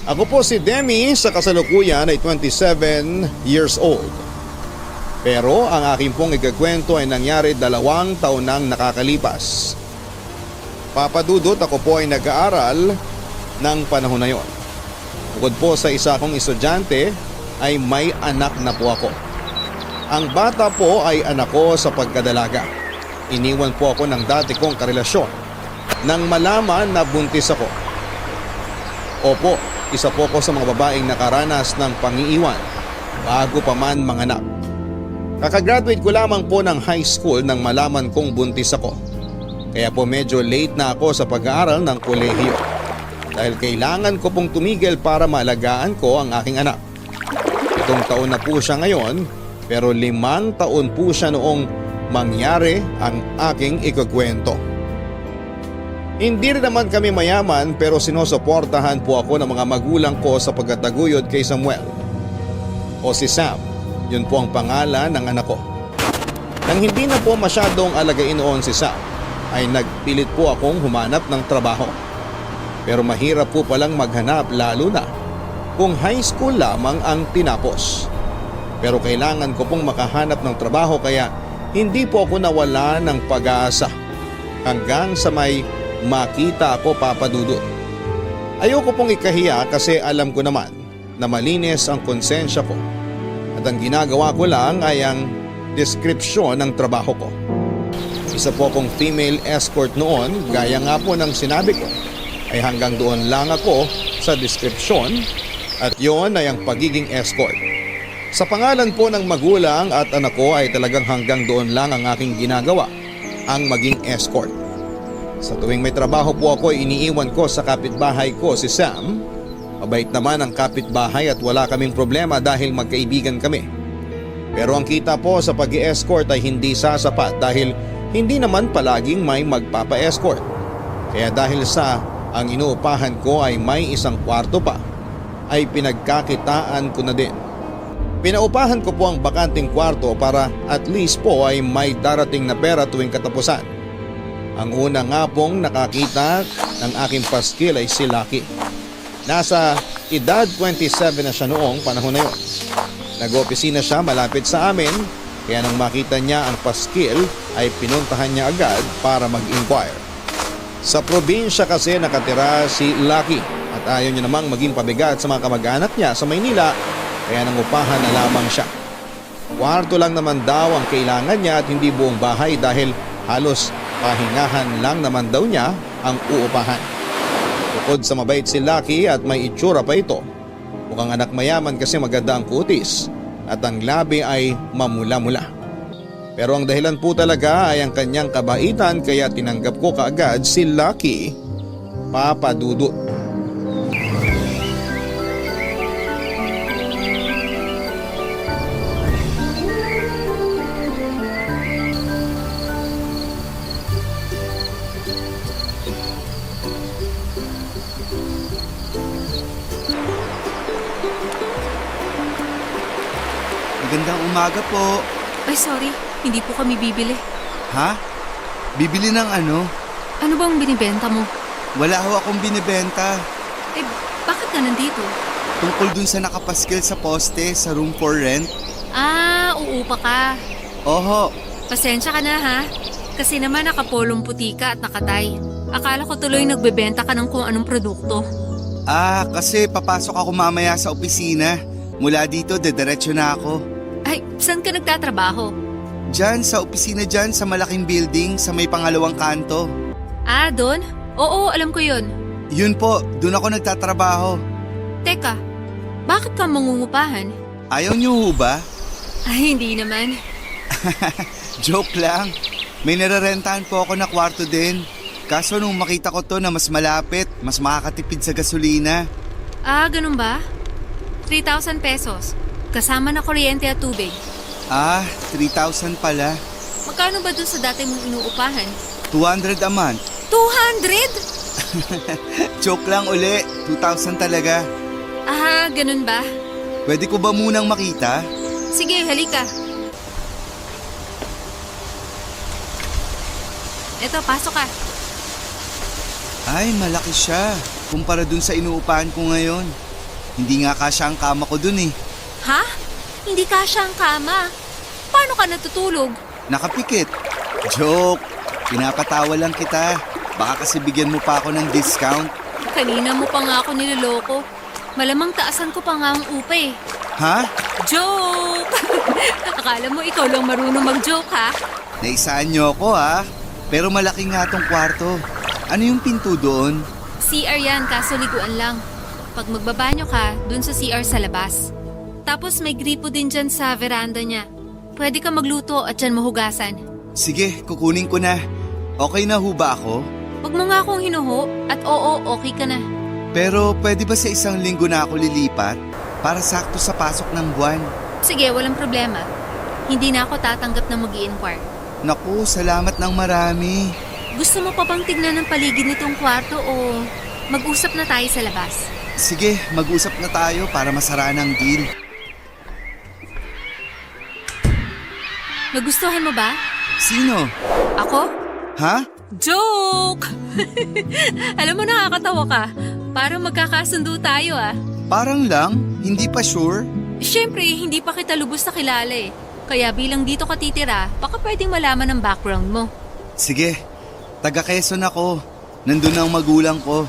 Ako po si Demi, sa kasalukuyan ay 27 years old. Pero ang aking pong ikakwento ay nangyari 2 taon nang nakakalipas. Papadudot, ako po ay nag-aaral ng panahon na yon. Bukod po sa isa kong estudyante ay may anak na po ako. Ang bata po ay anak ko sa pagkadalaga. Iniwan po ako ng dati kong karelasyon nang malaman na buntis ako. Opo, isa po ko sa mga babaeng nakaranas ng pangiiwan bago pa man manganak. Kakagraduate ko lamang po ng high school nang malaman kong buntis ako. Kaya po medyo late na ako sa pag-aaral ng kolehiyo dahil kailangan ko pong tumigil para maalagaan ko ang aking anak. 7 taon na po siya ngayon, pero 5 taon po siya noong mangyari ang aking ikukwento. Hindi rin naman kami mayaman, pero sinusuportahan po ako ng mga magulang ko sa pagkataguyod kay Samuel o si Sam. Yun po ang pangalan ng anak ko. Nang hindi na po masyadong alagain noon si Sam, ay nagpilit po akong humanap ng trabaho. Pero mahirap po palang maghanap, lalo na kung high school lamang ang tinapos. Pero kailangan ko pong makahanap ng trabaho, kaya hindi po ako nawala ng pag-aasa hanggang sa may makita ako, papadudot. Ayoko pong ikahiya kasi alam ko naman na malinis ang konsensya ko. At ang ginagawa ko lang ay ang deskripsyon ng trabaho ko. Isa po akong female escort noon, gaya nga po ng sinabi ko, ay hanggang doon lang ako sa deskripsyon, at yon ay ang pagiging escort. Sa pangalan po ng magulang at anak ko ay talagang hanggang doon lang ang aking ginagawa, ang maging escort. Sa tuwing may trabaho po ako, iniiwan ko sa kapitbahay ko si Sam. Mabait naman ang kapitbahay at wala kaming problema dahil magkaibigan kami. Pero ang kita po sa pag-i-escort ay hindi sasapat dahil hindi naman palaging may magpapa-escort. Kaya dahil sa ang inuupahan ko ay may 1 kwarto pa, ay pinagkakitaan ko na din. Pinaupahan ko po ang bakanting kwarto para at least po ay may darating na pera tuwing katapusan. Ang una nga pong nakakita ng aking paskil ay si Lucky. Nasa edad 27 na siya noong panahon na yon. Nag-opisina siya malapit sa amin, kaya nang makita niya ang paskil ay pinuntahan niya agad para mag-inquire. Sa probinsya kasi nakatira si Lucky at ayaw niya namang maging pabigat sa mga kamag-anak niya sa Maynila, kaya nangupahan na lamang siya. Kwarto lang naman daw ang kailangan niya at hindi buong bahay dahil halos pahingahan lang naman daw niya ang uupahan. Bukod sa mabait si Lucky at may itsura pa ito, mukhang anak mayaman kasi maganda ang kutis at ang labi ay mamula-mula. Pero ang dahilan po talaga ay ang kanyang kabaitan, kaya tinanggap ko kaagad si Lucky, papadudot. Magandang umaga po. Ay sorry, hindi po kami bibili. Ha? Bibili ng ano? Ano bang binibenta mo? Wala ho akong binibenta. Eh, bakit ka nandito? Tungkol dun sa nakapaskil sa poste sa room for rent. Ah, uupa ka. Oho, Pasensya ka na ha. Kasi naman nakapolong puti ka at nakatay. Akala ko tuloy nagbebenta ka ng kung anong produkto. kasi papasok ako mamaya sa opisina. Mula dito, dediretso na ako. Ay, saan ka nagtatrabaho? Diyan, sa opisina dyan, sa malaking building, sa may pangalawang kanto. Ah, doon? Oo, alam ko yun. Yun po, dun ako nagtatrabaho. Teka, bakit ka mangungupahan? Ayaw niyo ho ba? Ay, hindi naman. Joke lang. May nararentahan po ako na kwarto din. Kaso nung makita ko to na mas malapit, mas makakatipid sa gasolina. Ah, ganun ba? 3,000 pesos. Kasama na kuryente at tubig. 3,000 pala. Magkano ba dun sa dati mong inuupahan? 200 a month. 200? Joke lang uli, 2,000 talaga. Ah, ganun ba? Pwede ko ba munang makita? Sige, halika. Eto, pasok ka. Ay, malaki siya. Kumpara dun sa inuupahan ko ngayon. Hindi nga kasya ang kama ko dun eh. Ha? Hindi kasya ang kama. Paano ka natutulog? Nakapikit. Joke. Pinapatawa lang kita. Baka kasi bigyan mo pa ako ng discount. Kanina mo pa nga ako niloloko. Malamang taasan ko pa nga ang upa eh. Ha? Joke! Akala mo ikaw lang marunong mag-joke ha? Naisaan niyo ako ha? Pero malaki nga tong kwarto. Ano yung pinto doon? CR yan, kaso liguan lang. Pag magbabanyo ka, dun sa CR sa labas. Tapos may gripo din dyan sa veranda niya. Pwede ka magluto at dyan mahugasan. Sige, kukunin ko na. Okay na ho ba ako? Huwag mo nga akong hinuho at oo, okay ka na. Pero pwede ba sa isang linggo na ako lilipat? Para sakto sa pasok ng buwan. Sige, walang problema. Hindi na ako tatanggap na mag-i-inquire. Naku, salamat ng marami. Gusto mo pa bang tignan ng paligid nitong kwarto o mag-usap na tayo sa labas? Sige, mag-usap na tayo para masaraan ang deal. Nagustuhan mo ba? Sino? Ako? Ha? Joke! Alam mo, nakakatawa ka. Parang magkakasundo tayo ah. Parang lang, hindi pa sure. Siyempre, hindi pa kita lubos na kilala eh. Kaya bilang dito ka titira, baka pwedeng malaman ang background mo. Sige, taga Quezon ako. Nandun ang magulang ko.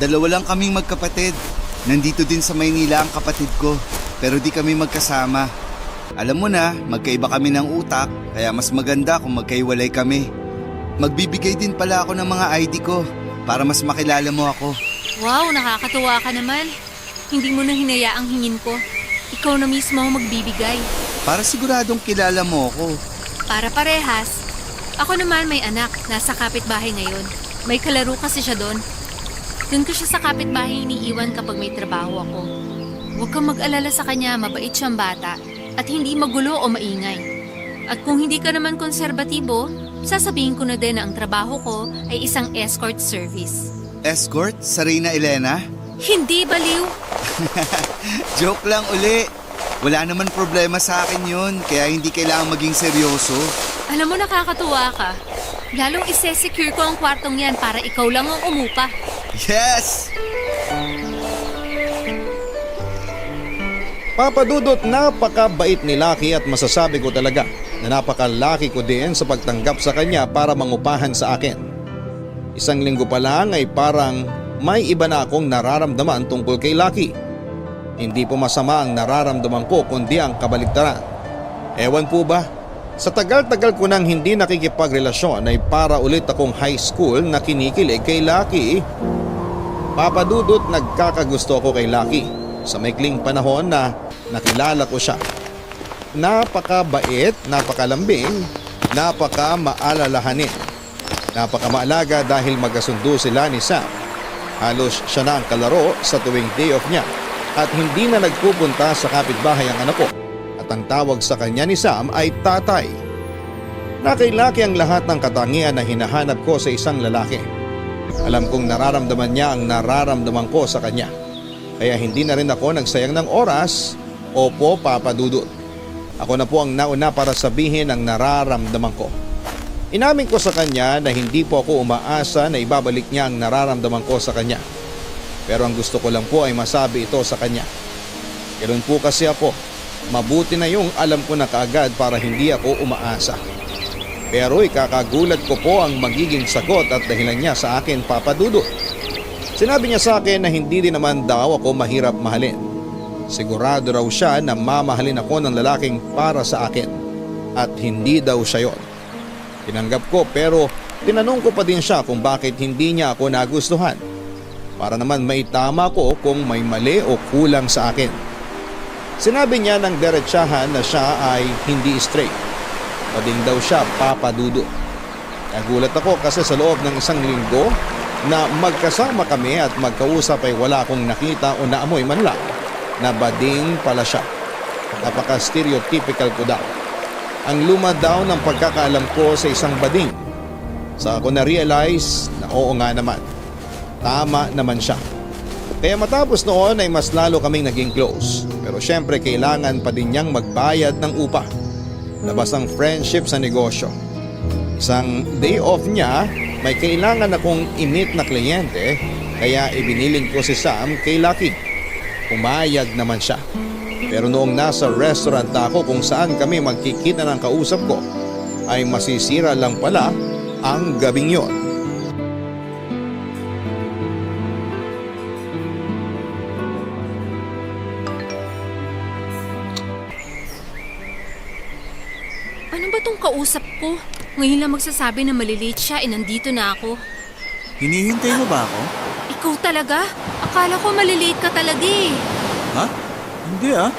2 lang kaming magkapatid. Nandito din sa Maynila ang kapatid ko. Pero di kami magkasama. Alam mo na, magkaiba kami ng utak. Kaya mas maganda kung magkaiwalay kami. Magbibigay din pala ako ng mga ID ko para mas makilala mo ako. Wow, nakakatuwa ka naman. Hindi mo na hinayaang hingin ko. Ikaw na mismo ang magbibigay. Para siguradong kilala mo ako. Para parehas. Ako naman may anak, nasa kapitbahay ngayon. May kalaro kasi siya doon. Doon ko siya sa kapitbahay iniiwan kapag may trabaho ako. Huwag kang mag-alala sa kanya, mabait siyang bata. At hindi magulo o maingay. At kung hindi ka naman konserbatibo, sasabihin ko na din na ang trabaho ko ay isang escort service. Escort? Sa Reyna Elena? Hindi baliw! Joke lang uli. Wala naman problema sa akin yun, kaya hindi kailangan maging seryoso. Alam mo, nakakatuwa ka. Lalong ise-secure ko ang kwartong yan para ikaw lang ang umupa. Yes! Papa Dudut, napakabait ni Lucky at masasabi ko talaga na napakalaki ko din sa pagtanggap sa kanya para mangupahan sa akin. 1 linggo pa lang ay parang may iba na akong nararamdaman tungkol kay Lucky. Hindi po masama ang nararamdaman ko kundi ang kabaligtaran. Ewan po ba, sa tagal-tagal ko nang hindi nakikipagrelasyon ay para ulit akong high school na kinikilig kay Lucky. Papa Dudut, nagkakagusto ako kay Lucky sa maikling panahon na nakilala ko siya. Napakabait, napakalambing, napakamaalalahanin, napakamaalaga dahil magkasundo sila ni Sam. Halos siya na ang kalaro sa tuwing day off niya at hindi na nagpupunta sa kapitbahay ang anak ko at ang tawag sa kanya ni Sam ay tatay. Nakilaki ang lahat ng katangian na hinahanap ko sa isang lalaki. Alam kong nararamdaman niya ang nararamdaman ko sa kanya. Kaya hindi na rin ako nagsayang ng oras. Opo, Papa Dudut. Ako na po ang nauna para sabihin ang nararamdaman ko. Inamin ko sa kanya na hindi po ako umaasa na ibabalik niya ang nararamdaman ko sa kanya. Pero ang gusto ko lang po ay masabi ito sa kanya. Ganoon po kasi ako. Mabuti na yung alam ko na kaagad para hindi ako umaasa. Pero ikakagulat ko po ang magiging sagot at dahilan niya sa akin, Papa Dudut. Sinabi niya sa akin na hindi din naman daw ako mahirap mahalin. Sigurado raw siya na mamahalin ako ng lalaking para sa akin. At hindi daw siya yon. Tinanggap ko pero tinanong ko pa din siya kung bakit hindi niya ako nagustuhan. Para naman maitama ko kung may mali o kulang sa akin. Sinabi niya ng diretsahan na siya ay hindi straight. O din daw siya, Papa Dudut. Nagulat ako kasi sa loob ng 1 linggo na magkasama kami at magkausap ay wala akong nakita o naamoy man lang na bading pala siya. Napaka-stereotypical ko daw. Ang luma daw ng pagkakaalam ko sa isang bading. Sa ako na-realize na oo nga naman. Tama naman siya. Kaya matapos noon ay mas lalo kaming naging close. Pero syempre kailangan pa din niyang magbayad ng upa. Labas ang friendship sa negosyo. Isang day off niya, may kailangan akong i-meet na kliyente, kaya ibinilin ko si Sam kay Lucky. Pumayag naman siya. Pero noong nasa restaurant na ako kung saan kami magkikita ng kausap ko, ay masisira lang pala ang gabing yon. Ano ba tong kausap ko? Ngayon lang magsasabi na malilate siya, nandito na ako. Hinihintay mo ba ako? Ikaw talaga? Akala ko malilate ka talaga eh. Ha? Hindi ah.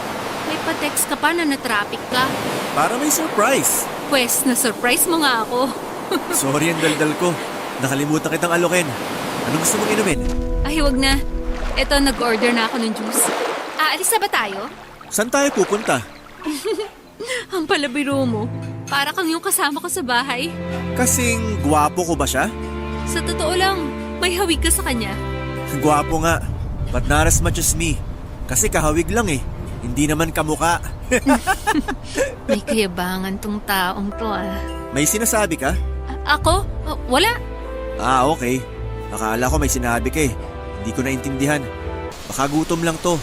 May pa-text ka pa na na-traffic ka. Para may surprise. Pwes, na-surprise mo nga ako. Sorry ang daldal ko. Nakalimutan kitang alokin. Anong gusto mong inumin? Ay, wag na. Eto, nag-order na ako ng juice. Aalis na ba tayo? Saan tayo pupunta? Ang palabiro mo. Para kang yung kasama ko sa bahay. Kasing gwapo ko ba siya? Sa totoo lang, may hawig ka sa kanya. Gwapo nga. But not as much as me. Kasi kahawig lang eh. Hindi naman kamuka. May kayabangan tong taong to ah. May sinasabi ka? Ako? Wala. Ah, okay. Akala ko may sinabi ka eh. Hindi ko naintindihan. Baka gutom lang to.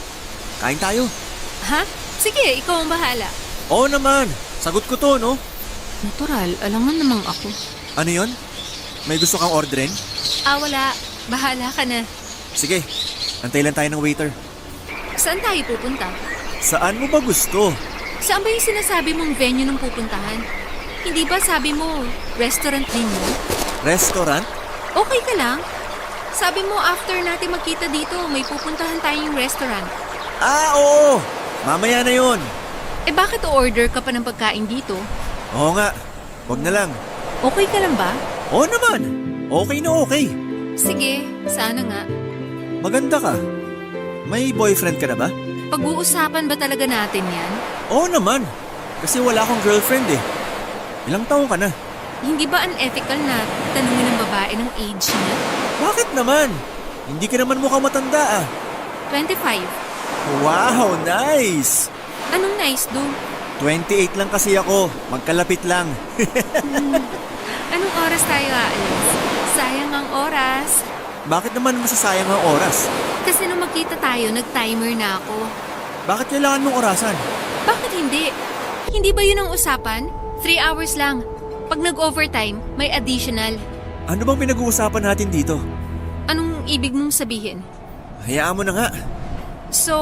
Kain tayo. Ha? Sige, ikaw ang bahala. Oo naman. Sagot ko to, no? Natural, alangan namang ako. Ano yon? May gusto kang orderin? Wala. Bahala ka na. Sige. Antay lang tayo ng waiter. Saan tayo pupunta? Saan mo ba gusto? Saan ba yung sinasabi mong venue ng pupuntahan? Hindi ba sabi mo, restaurant din mo? Restaurant? Okay ka lang? Sabi mo after natin magkita dito, may pupuntahan tayong restaurant. Ah, oo! Mamaya na yon. Bakit o-order ka pa ng pagkain dito? Oo nga. Wag na lang. Okay ka lang ba? Oo naman. Okay na okay. Sige, sana nga. Maganda ka. May boyfriend ka na ba? Pag-uusapan ba talaga natin yan? Oo naman. Kasi wala akong girlfriend eh. Ilang taon ka na? Hindi ba unethical na tanungin ng babae ng age niya? Bakit naman? Hindi ka naman mukhang matanda ah. 25. Wow, nice! Anong nice do? 28 lang kasi ako. Magkalapit lang. Anong oras tayo aalis? Sayang ang oras. Bakit naman masasayang ang oras? Kasi nung magkita tayo, nag-timer na ako. Bakit kailangan mong orasan? Bakit hindi? Hindi ba yun ang usapan? 3 hours lang. Pag nag-overtime, may additional. Ano bang pinag-uusapan natin dito? Anong ibig mong sabihin? Hayaan mo na nga. So,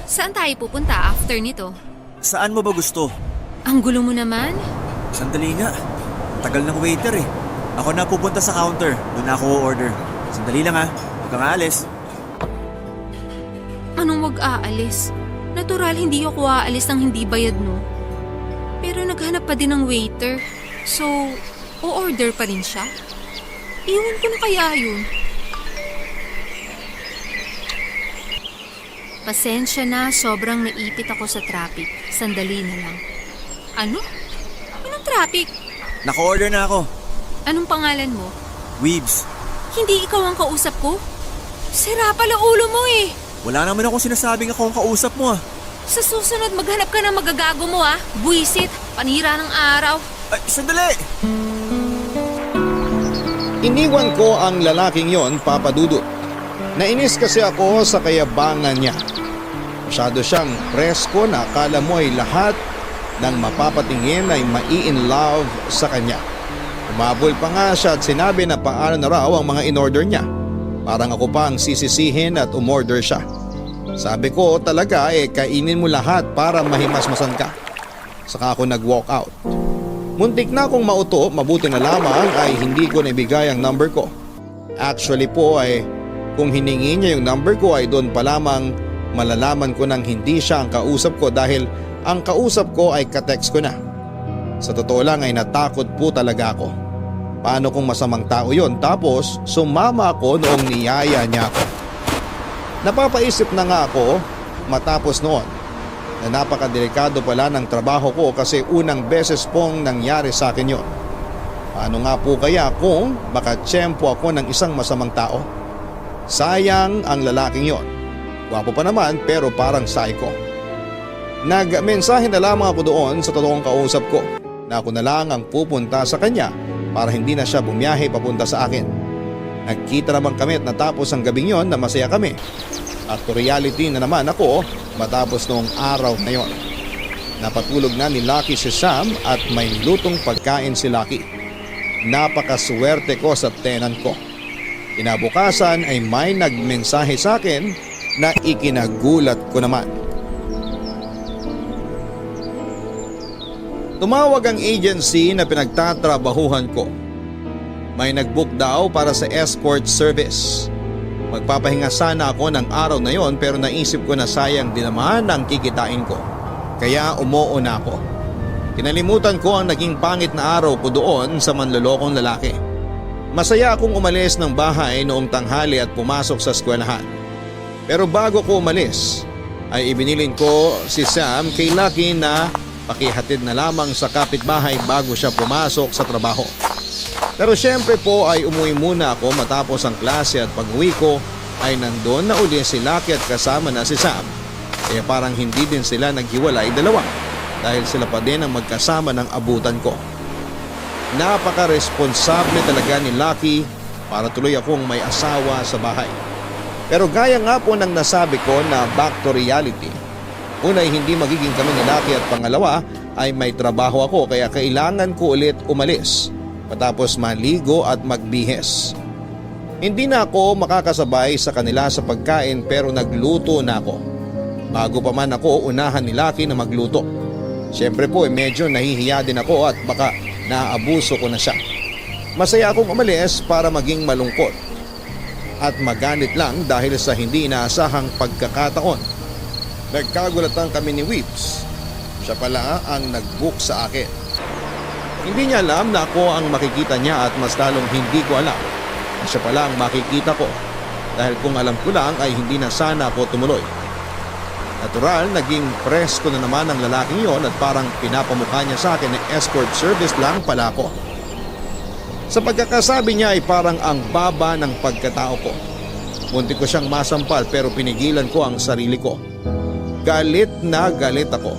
saan tayo pupunta after nito? Saan mo ba gusto? Ang gulo mo naman. Sandali nga. Tagal ng waiter eh. Ako na pupunta sa counter. Doon na ako order. Sandali lang ha. Huwag kang aalis. Anong wag aalis? Natural, hindi ako aalis nang hindi bayad, no? Pero naghanap pa din ng waiter. So, o-order pa rin siya? Iwan ko na kaya yun. Pasensya na, sobrang naipit ako sa traffic. Sandali na lang. Ano? Anong traffic? Naka-order na ako. Anong pangalan mo? Weebs. Hindi ikaw ang kausap ko? Sira pala ulo mo eh. Wala naman akong sinasabing ako ang kausap mo ah. Sa susunod, maghanap ka ng magagago mo ah. Buisit, panira ng araw. Ay, sandali! Iniwan ko ang lalaking yon, Papa Dudut. Nainis kasi ako sa kayabangan niya. Masyado siyang presko na akala mo ay lahat ng mapapatingin ay mai-in love sa kanya. Umabol pa nga siya at sinabi na paano na raw ang mga in-order niya. Parang ako pa ang sisisihin at umorder siya. Sabi ko talaga kainin mo lahat para mahimasmasan ka. Saka ako nag-walk out. Muntik na akong mauto, mabuti na lamang ay hindi ko naibigay ang number ko. Actually po kung hiningi niya yung number ko ay doon pa lamang malalaman ko nang hindi siya ang kausap ko dahil ang kausap ko ay ka-text ko na. Sa totoo lang ay natakot po talaga ako. Paano kung masamang tao yon tapos sumama ako noong niyaya niya ako. Napapaisip na nga ako matapos noon na napakadelikado pala ng trabaho ko kasi unang beses pong nangyari sa akin yon. Paano nga po kaya kung baka tiyempo ako ng isang masamang tao? Sayang ang lalaking yon. Gwapo pa naman pero parang psycho. Nagmensahe na lamang ako doon sa totoong kausap ko na ako na lang ang pupunta sa kanya para hindi na siya bumiyahe papunta sa akin. Nagkita naman kami at natapos ang gabing yon na masaya kami. At to reality na naman ako matapos noong araw na yon. Napatulog na ni Lucky si Sam at may lutong pagkain si Lucky. Napakaswerte ko sa tenant ko. Kinabukasan ay may nagmensahe sa akin na ikinagulat ko naman. Tumawag ang agency na pinagtatrabahuhan ko. May nagbook daw para sa escort service. Magpapahinga sana ako ng araw na yon pero naisip ko na sayang din naman ang kikitain ko. Kaya umuuna ako. Kinalimutan ko ang naging pangit na araw ko doon sa manlolokong lalaki. Masaya akong umalis ng bahay noong tanghali at pumasok sa eskwelahan. Pero bago ko umalis ay ibinilin ko si Sam kay Lucky na pakihatid na lamang sa kapitbahay bago siya pumasok sa trabaho. Pero syempre po ay umuwi muna ako matapos ang klase at pag-uwi ko ay nandun na uli si Lucky at kasama na si Sam. Kaya parang hindi din sila naghiwalay dalawa dahil sila pa din ang magkasama ng abutan ko. Napaka-responsable talaga ni Lucky para tuloy akong may asawa sa bahay. Pero gaya nga po ng nasabi ko na back to reality. Una ay hindi magiging kami ni Lucky at pangalawa ay may trabaho ako kaya kailangan ko ulit umalis matapos maligo at magbihis. Hindi na ako makakasabay sa kanila sa pagkain pero nagluto na ako. Bago pa man ako unahan ni Lucky na magluto. Siyempre po medyo nahihiya din ako at baka naaabuso ko na siya. Masaya akong umalis para maging malungkot at magalit lang dahil sa hindi inaasahang pagkakataon. Nagkagulatan kami ni Whips. Siya pala ang nag-book sa akin. Hindi niya alam na ako ang makikita niya at mas lalong hindi ko alam na siya pala ang makikita ko dahil kung alam ko lang ay hindi na sana ako tumuloy. Natural, naging presko na naman ang lalaking yon at parang pinapamukha niya sa akin na escort service lang pala ako. Sa pagkakasabi niya ay parang ang baba ng pagkatao ko. Munti ko siyang masampal pero pinigilan ko ang sarili ko. Galit na galit ako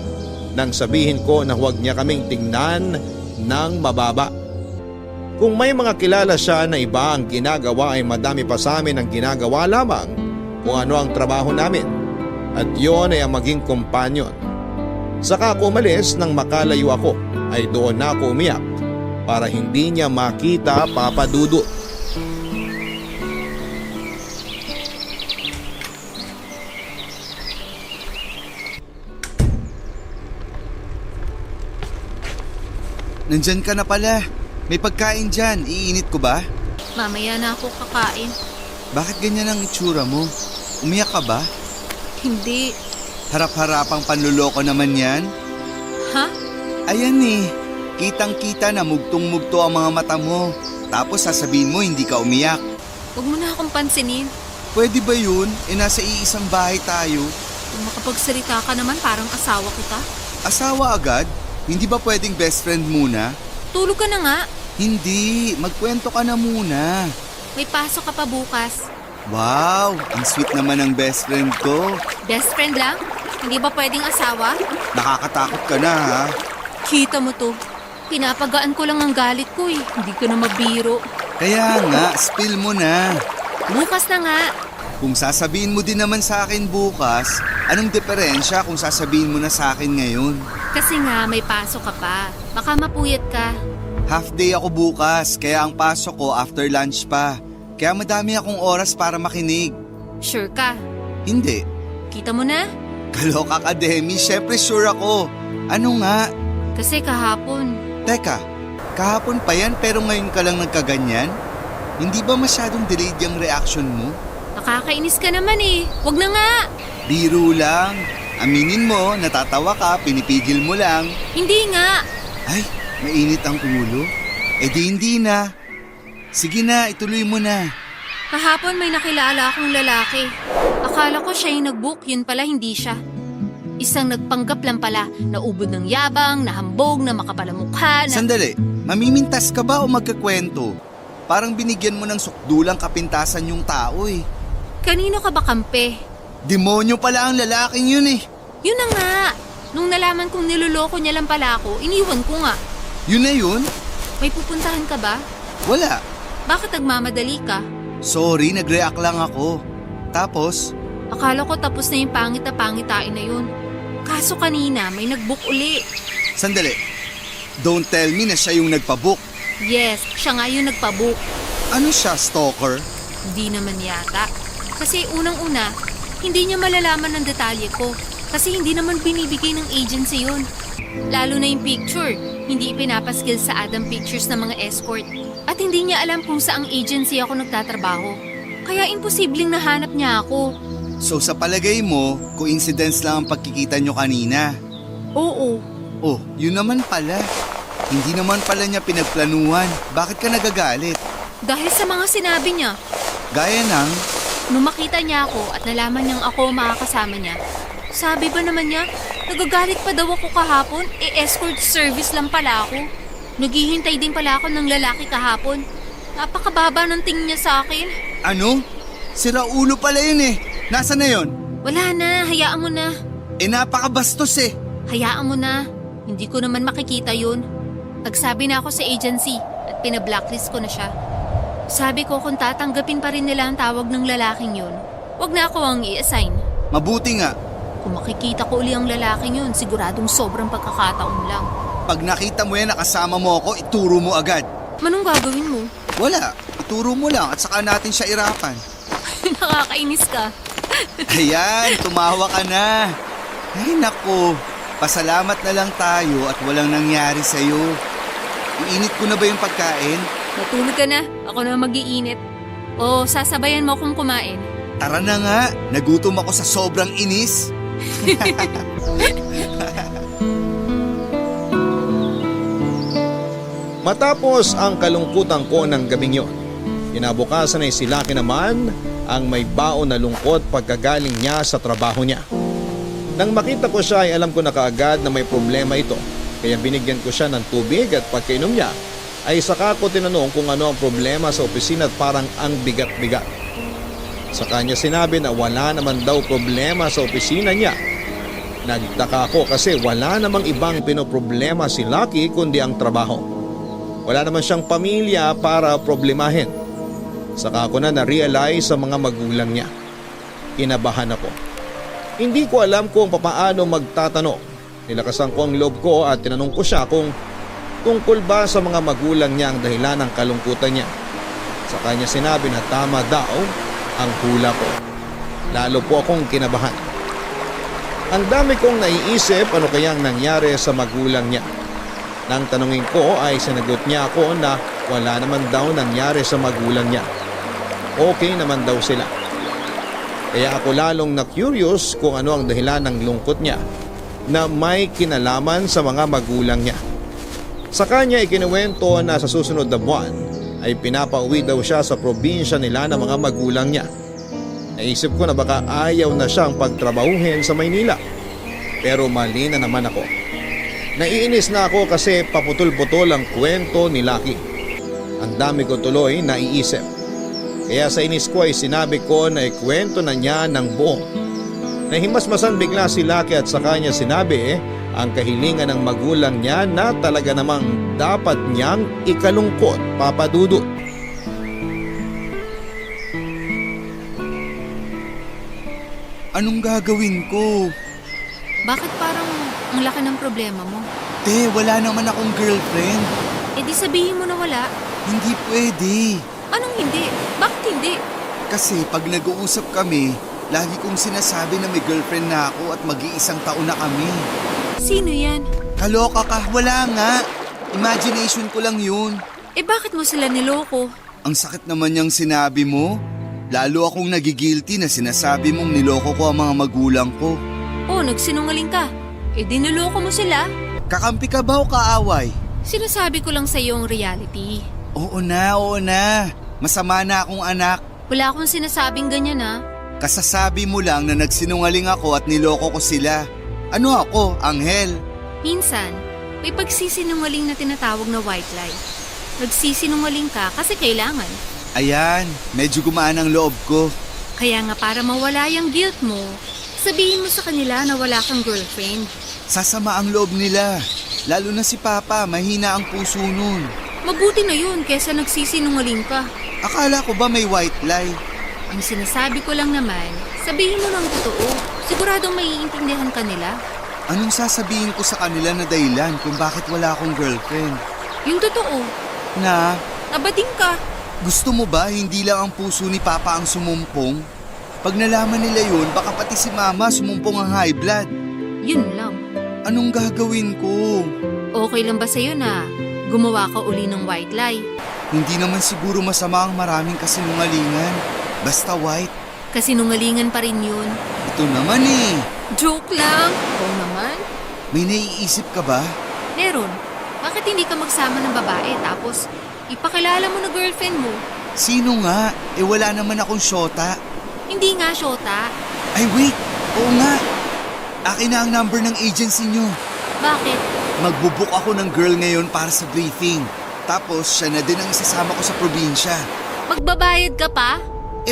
nang sabihin ko na huwag niya kaming tingnan ng mababa. Kung may mga kilala siya na iba ang ginagawa ay madami pa sa amin ang ginagawa lamang kung ano ang trabaho namin. At yon ay ang maging kompanyon. Saka ako umalis nang makalayo ako ay doon na ako umiyak para hindi niya makita Papa Dudut. Nandyan ka na pala. May pagkain dyan. Iinit ko ba? Mamaya na ako kakain. Bakit ganyan ang itsura mo? Umiyak ka ba? Hindi. Harap-harapang panluloko naman yan. Ha? Ayan eh. Kitang-kita na mugtong-mugto ang mga mata mo. Tapos sasabihin mo hindi ka umiyak. Huwag mo na akong pansinin. Pwede ba yun? Nasa iisang bahay tayo. Kung makapagsalita ka naman parang asawa kita. Asawa agad? Hindi ba pwedeng best friend muna? Tulog ka na nga. Hindi. Magkwento ka na muna. May pasok ka pa bukas. Wow! Ang sweet naman ng best friend ko. Best friend lang? Hindi ba pwedeng asawa? Nakakatakot ka na ha? Kita mo to. Pinapagaan ko lang ang galit ko eh. Hindi ka na mabiro. Kaya nga, spill mo na. Bukas na nga. Kung sasabihin mo din naman sa akin bukas, anong diferensya kung sasabihin mo na sa akin ngayon? Kasi nga may pasok ka pa. Baka mapuyat ka. Half day ako bukas, kaya ang pasok ko after lunch pa. Kaya madami akong oras para makinig. Sure ka? Hindi. Kita mo na? Kaloka ka, Demi. Syempre sure ako. Ano nga? Kasi kahapon. Teka, kahapon pa yan pero ngayon ka lang nagkaganyan? Hindi ba masyadong delayed yung reaction mo? Nakakainis ka naman eh. Wag na nga. Biro lang. Aminin mo, natatawa ka, pinipigil mo lang. Hindi nga. Ay, mainit ang ulo. Eh di hindi na. Sige na, ituloy mo na. Kahapon may nakilala akong lalaki. Akala ko siya yung nag-book, yun pala hindi siya. Isang nagpanggap lang pala, naubod ng yabang, nahambog, na makapalamukha, na... Sandali, mamimintas ka ba o magkakwento? Parang binigyan mo ng sukdulang kapintasan yung tao eh. Kanino ka ba kampe? Demonyo pala ang lalaking yun eh. Yun na nga. Nung nalaman kong niloloko niya lang pala ako, iniwan ko nga. Yun na yun? May pupuntahan ka ba? Wala. Bakit nagmamadali ka? Sorry, nag-react lang ako. Tapos, Akala ko tapos na yung pangit na pangitain na yun. Kaso kanina may nag-book uli. sandali. Don't tell me na siya yung nagpabook. Yes, siya nga yung nagpa-book. Ano siya, stalker? Hindi naman yata. Kasi unang-una, hindi niya malalaman ng detalye ko. Kasi hindi naman binibigay ng agency yun. Lalo na yung picture, hindi ipinapaskil sa Adam Pictures ng mga escort. At hindi niya alam kung saang agency ako nagtatrabaho. Kaya imposibleng nahanap niya ako. So sa palagay mo, coincidence lang ang pagkikita nyo kanina. Oo, Oh, yun naman pala. Hindi naman pala niya pinagplanuhan. Bakit ka nagagalit? dahil sa mga sinabi niya. Gaya ng, Nung makita niya ako at nalaman niyang ako ang makakasama niya, sabi ba naman niya, nagagalit pa daw ako kahapon, escort service lang pala ako. Naghihintay din pala ako ng lalaki kahapon. Napakababa ng tingin niya sa akin. ano? Sira ulo pala yun eh. Nasaan na yun? Wala na, hayaan mo na. Napakabastos eh. Hayaan mo na. Hindi ko naman makikita yun. Nagsabi na ako sa agency at pinablacklist ko na siya. Sabi ko kung tatanggapin pa rin nila ang tawag ng lalaking yun, wag na ako ang i-assign. Mabuti nga. Kung makikita ko uli ang lalaking yun, siguradong sobrang pagkakataon lang. Pag nakita mo yan nakasama mo ako, ituro mo agad. Anong gagawin mo? Wala, ituro mo lang at saka natin siya irapan. Nakakainis ka. Ayan, tumawa ka na. Ay nako, pasalamat na lang tayo at walang nangyari sa'yo. Iinit ko na ba yung pagkain? Matulog ka na. Ako na mag-iinit. O sasabayan mo akong kumain. Tara na nga, nagutom ako sa sobrang inis. Matapos ang kalungkutan ko ng gabing yon, kinabukasan ay si Lucky naman ang may baon na lungkot pagkagaling niya sa trabaho niya. Nang makita ko siya ay alam ko na kaagad na may problema ito, kaya binigyan ko siya ng tubig at pagkainom niya ay saka ko tinanong kung ano ang problema sa opisina at parang ang bigat-bigat. Sa kanya sinabi na wala naman daw problema sa opisina niya. Nagtaka ako kasi wala namang ibang pinoproblema si Lucky kundi ang trabaho. Wala naman siyang pamilya para problemahin. Saka ko na na-realize sa mga magulang niya. Kinabahan ako. Hindi ko alam kung papaano magtatanong. Nilakasan ko ang loob ko at tinanong ko siya kung tungkol ba sa mga magulang niya ang dahilan ng kalungkutan niya. Sa kanya sinabi na tama daw ang hula ko. Lalo po akong kinabahan. Ang dami kong naiisip ano kayang nangyari sa magulang niya. Nang tanungin ko ay sinagot niya ako na wala naman daw nangyari sa magulang niya. Okay naman daw sila. Kaya ako lalong na-curious kung ano ang dahilan ng lungkot niya na may kinalaman sa mga magulang niya. Sa kanya ikinuwento na sa susunod na buwan ay pinapauwi daw siya sa probinsya nila ng mga magulang niya. Naisip ko na baka ayaw na siyang pagtrabahuhin sa Maynila. Pero mali na naman ako. Naiinis na ako kasi paputol-putol ang kwento ni Lucky. Ang dami ko tuloy naiisip. Kaya sa inis ko ay sinabi ko na ikwento na niya ng buo. Nahimasmasan bigla si Lucky at sa kanya sinabi ang kahilingan ng magulang niya na talaga namang dapat niyang ikalungkot, Papa Dudut. Anong gagawin ko? Bakit parang ang laki ng problema mo? Te, wala naman akong girlfriend. Eh di sabihin mo na wala. Hindi pwede. Anong hindi? Bakit hindi? Kasi pag nag-uusap kami, lagi kong sinasabi na may girlfriend na ako at mag-iisang taon na kami. Sino yan? Kaloka ka, wala nga. Imagination ko lang yun. Eh bakit mo sila niloko? Ang sakit naman niyang sinabi mo. Lalo akong nagigilty na sinasabi mong niloko ko ang mga magulang ko. Oh, nagsinungaling ka. Eh di niloko mo sila. Kakampi ka ba o kaaway? Sinasabi ko lang sa iyo ang reality. Oo na. Masama na akong anak. Wala akong sinasabing ganyan ha. Kasasabi mo lang na nagsinungaling ako at niloko ko sila. Ano ako, anghel? Minsan, may pagsisinungaling na tinatawag na white lie. Nagsisinungaling ka kasi kailangan. Ayan, medyo gumaan ang loob ko. Kaya nga para mawala yung guilt mo, sabihin mo sa kanila na wala kang girlfriend. Sasama ang loob nila. Lalo na si Papa, mahina ang puso nun. Mabuti na yun kesa nagsisinungaling ka. Akala ko ba may white lie? Ang sinasabi ko lang naman, sabihin mo ng totoo. Siguradong maiintindihan ka nila. Anong sasabihin ko sa kanila na dahilan kung bakit wala akong girlfriend? Yung totoo, Na, nabading ka. gusto mo ba hindi lang ang puso ni Papa ang sumumpong? Pag nalaman nila yun, baka pati si Mama sumumpong ang high blood. Yun lang. Anong gagawin ko? Okay lang ba sa'yo na gumawa ka uli ng white lie? Hindi naman siguro masama ang maraming kasinungalingan. Basta white. Kasinungalingan pa rin yun. Ito naman eh. Joke lang. Oo naman. May naiisip ka ba? Meron. Bakit hindi ka magsama ng babae tapos ipakilala mo na girlfriend mo? Sino nga? Wala naman akong syota. Hindi nga, Shota. Ay wait, oo nga. Akin na ang number ng agency nyo. Bakit? Magbubuk ako ng girl ngayon para sa briefing. Tapos siya na din ang isasama ko sa probinsya. Magbabayad ka pa?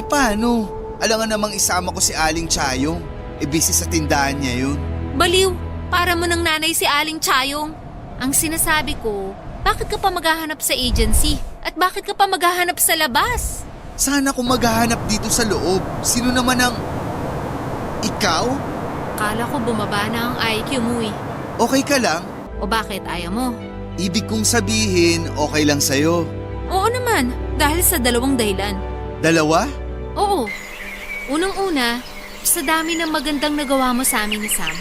Paano? Alangan namang isama ko si Aling Chayong. Busy sa tindahan niya yun. Baliw. Para mo ng nanay si Aling Chayong. Ang sinasabi ko, bakit ka pa maghahanap sa agency? At bakit ka pa maghahanap sa labas? Sana kung maghahanap dito sa loob. Sino naman ang... Ikaw? Kala ko bumaba na ang IQ mo eh. Okay ka lang? O bakit ayaw mo? Ibig kong sabihin, okay lang sa'yo. Oo naman, dahil sa dalawang dahilan. Dalawa? Oo. Unang-una, sa dami ng magandang nagawa mo sa amin ni Sam,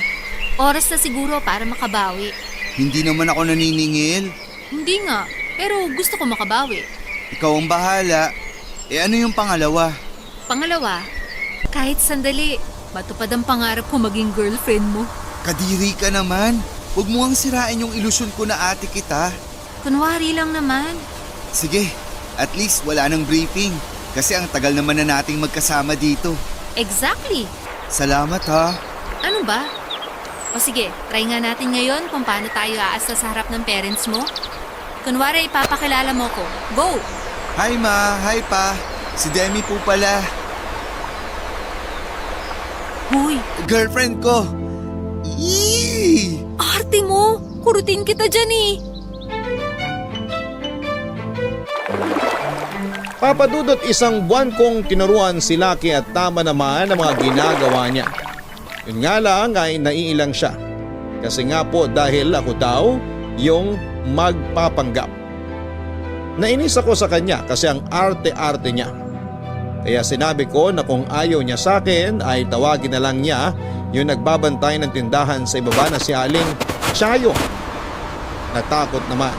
oras na siguro para makabawi. Hindi naman ako naniningil. Hindi nga, pero gusto ko makabawi. Ikaw ang bahala. Ano yung pangalawa? Pangalawa, kahit sandali, matupad ang pangarap ko maging girlfriend mo. Kadiri ka naman. Huwag mo ang sirain yung ilusyon ko na ate kita. Kunwari lang naman. Sige, at least wala nang briefing. Kasi ang tagal naman na nating magkasama dito. Exactly. Salamat ha. Ano ba? O sige, try nga natin ngayon kung paano tayo aasa sa harap ng parents mo. Kunwari ipapakilala mo ko. Go! Hi ma, hi pa. Si Demi po pala. Huy, Girlfriend ko. Eee! arte mo! Kurutin kita dyan eh! Papadudot isang buwan kong tinuruan si Lucky at tama naman ang mga ginagawa niya. Yun nga lang ay naiilang siya. Kasi nga po dahil ako daw yung magpapanggap. Nainis ako sa kanya kasi ang arte-arte niya. Kaya sinabi ko na kung ayaw niya sa akin ay tawagin na lang niya yung nagbabantay ng tindahan sa ibaba na si Aling Chayong. Natakot naman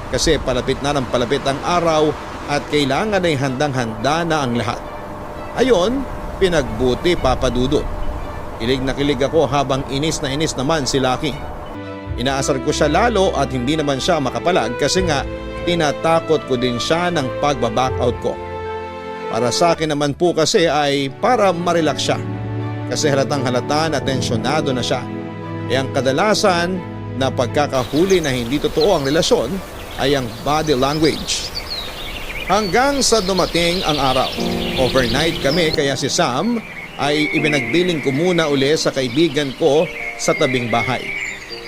kasi palapit na ng palapit ang araw at kailangan ay handang-handa na ang lahat. Ayon, pinagbuti Papadudot. Kilig na kilig ako habang inis na inis naman si Lucky. Inaasar ko siya lalo at hindi naman siya makapalag kasi nga tinatakot ko din siya ng pagbaback-out ko. Para sa akin naman po kasi ay para marelax siya. Kasi halatang halata na tensyonado na siya. E ang kadalasan na pagkakahuli na hindi totoo ang relasyon ay ang body language. Hanggang sa dumating ang araw. Overnight kami kaya si Sam ay ibinagbiling ko muna uli sa kaibigan ko sa tabing bahay.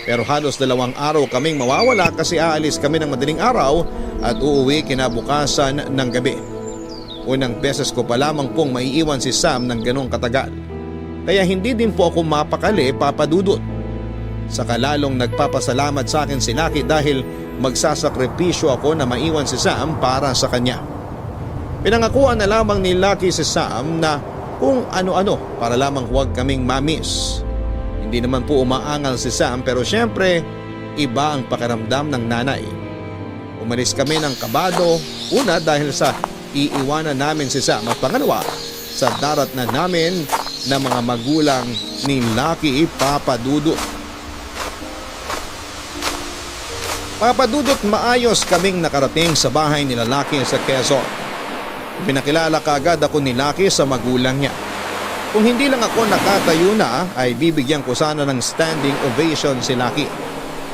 Pero halos 2 araw kaming mawawala kasi aalis kami ng madaling araw at uuwi kinabukasan ng gabi. Unang beses ko pa lamang pong maiiwan si Sam ng ganong katagal. Kaya hindi din po ako mapakali Papadudot. Saka lalong nagpapasalamat sa akin si Lucky dahil magsasakripisyo ako na maiwan si Sam para sa kanya. Pinangakuan na lamang ni Lucky si Sam na kung ano-ano para lamang huwag kaming mamiss. Hindi naman po umaangal si Sam pero syempre iba ang pakiramdam ng nanay. Umalis kami ng kabado, una dahil sa iiwanan namin si Sam at pangalawa sa darat na namin na mga magulang ni Lucky Papadudot. Papadudot maayos kaming nakarating sa bahay nila Lucky sa Quezon. Pinakilala kaagad ako ni Lucky sa magulang niya. Kung hindi lang ako nakatayo na ay bibigyan ko sana ng standing ovation si Lucky.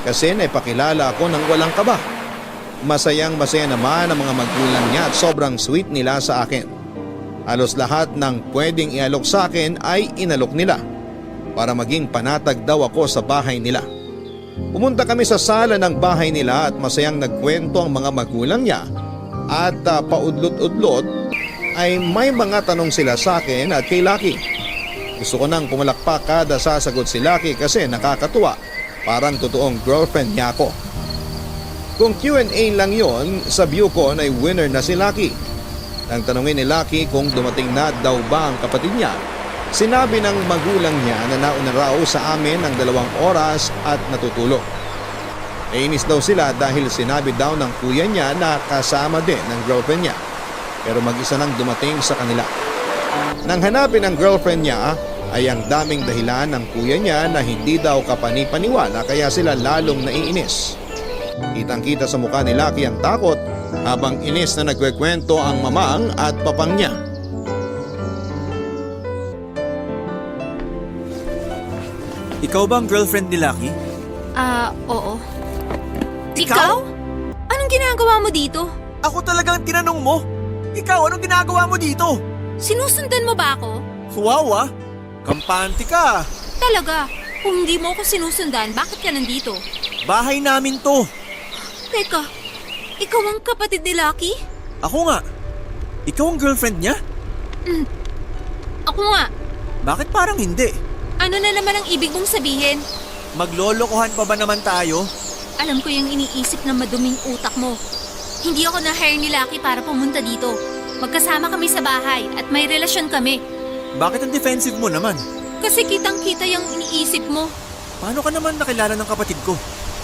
Kasi naipakilala ako ng walang kaba. Masayang masaya naman ang mga magulang niya at sobrang sweet nila sa akin. Halos lahat ng pwedeng ialok sa akin ay inalok nila para maging panatag daw ako sa bahay nila. Pumunta kami sa sala ng bahay nila at masayang nagkwento ang mga magulang niya at paudlot-udlot ay may mga tanong sila sa akin at kay Lucky. Gusto ko nang pumalakpak kada sasagot si Lucky kasi nakakatuwa, parang totoong girlfriend niya ako. Kung Q&A lang yon, sa view ko ay winner na si Lucky. Nang tanongin ni Lucky kung dumating na daw ba ang kapatid niya, sinabi ng magulang niya na nauna raw sa amin ng 2 oras at natutulog. Nainis daw sila dahil sinabi daw ng kuya niya na kasama din ng girlfriend niya, pero mag-isa nang dumating sa kanila. Nang hanapin ng girlfriend niya ay ang daming dahilan ng kuya niya na hindi daw kapanipaniwala kaya sila lalong naiinis. Kitang-kita sa mukha ni Lucky ang takot habang inis na nagkwekwento ang mamang at papang niya. Ikaw ba ang girlfriend ni Lucky? Oo. Ikaw? Anong ginagawa mo dito? Ako talagang tinanong mo. Ikaw, anong ginagawa mo dito? Sinusundan mo ba ako? Wow ah, kampante ka. Talaga? Kung hindi mo ako sinusundan, bakit ka nandito? Bahay namin to. Teka, ikaw ang kapatid ni Lucky? Ako nga. Ikaw ang girlfriend niya? Ako nga. Bakit parang hindi? Ano na naman ang ibig mong sabihin? Maglolokohan pa ba naman tayo? Alam ko yung iniisip ng maduming utak mo. Hindi ako na-hire ni Lucky para pumunta dito. Magkasama kami sa bahay at may relasyon kami. Bakit ang defensive mo naman? Kasi kitang-kita yung iniisip mo. Paano ka naman nakilala ng kapatid ko?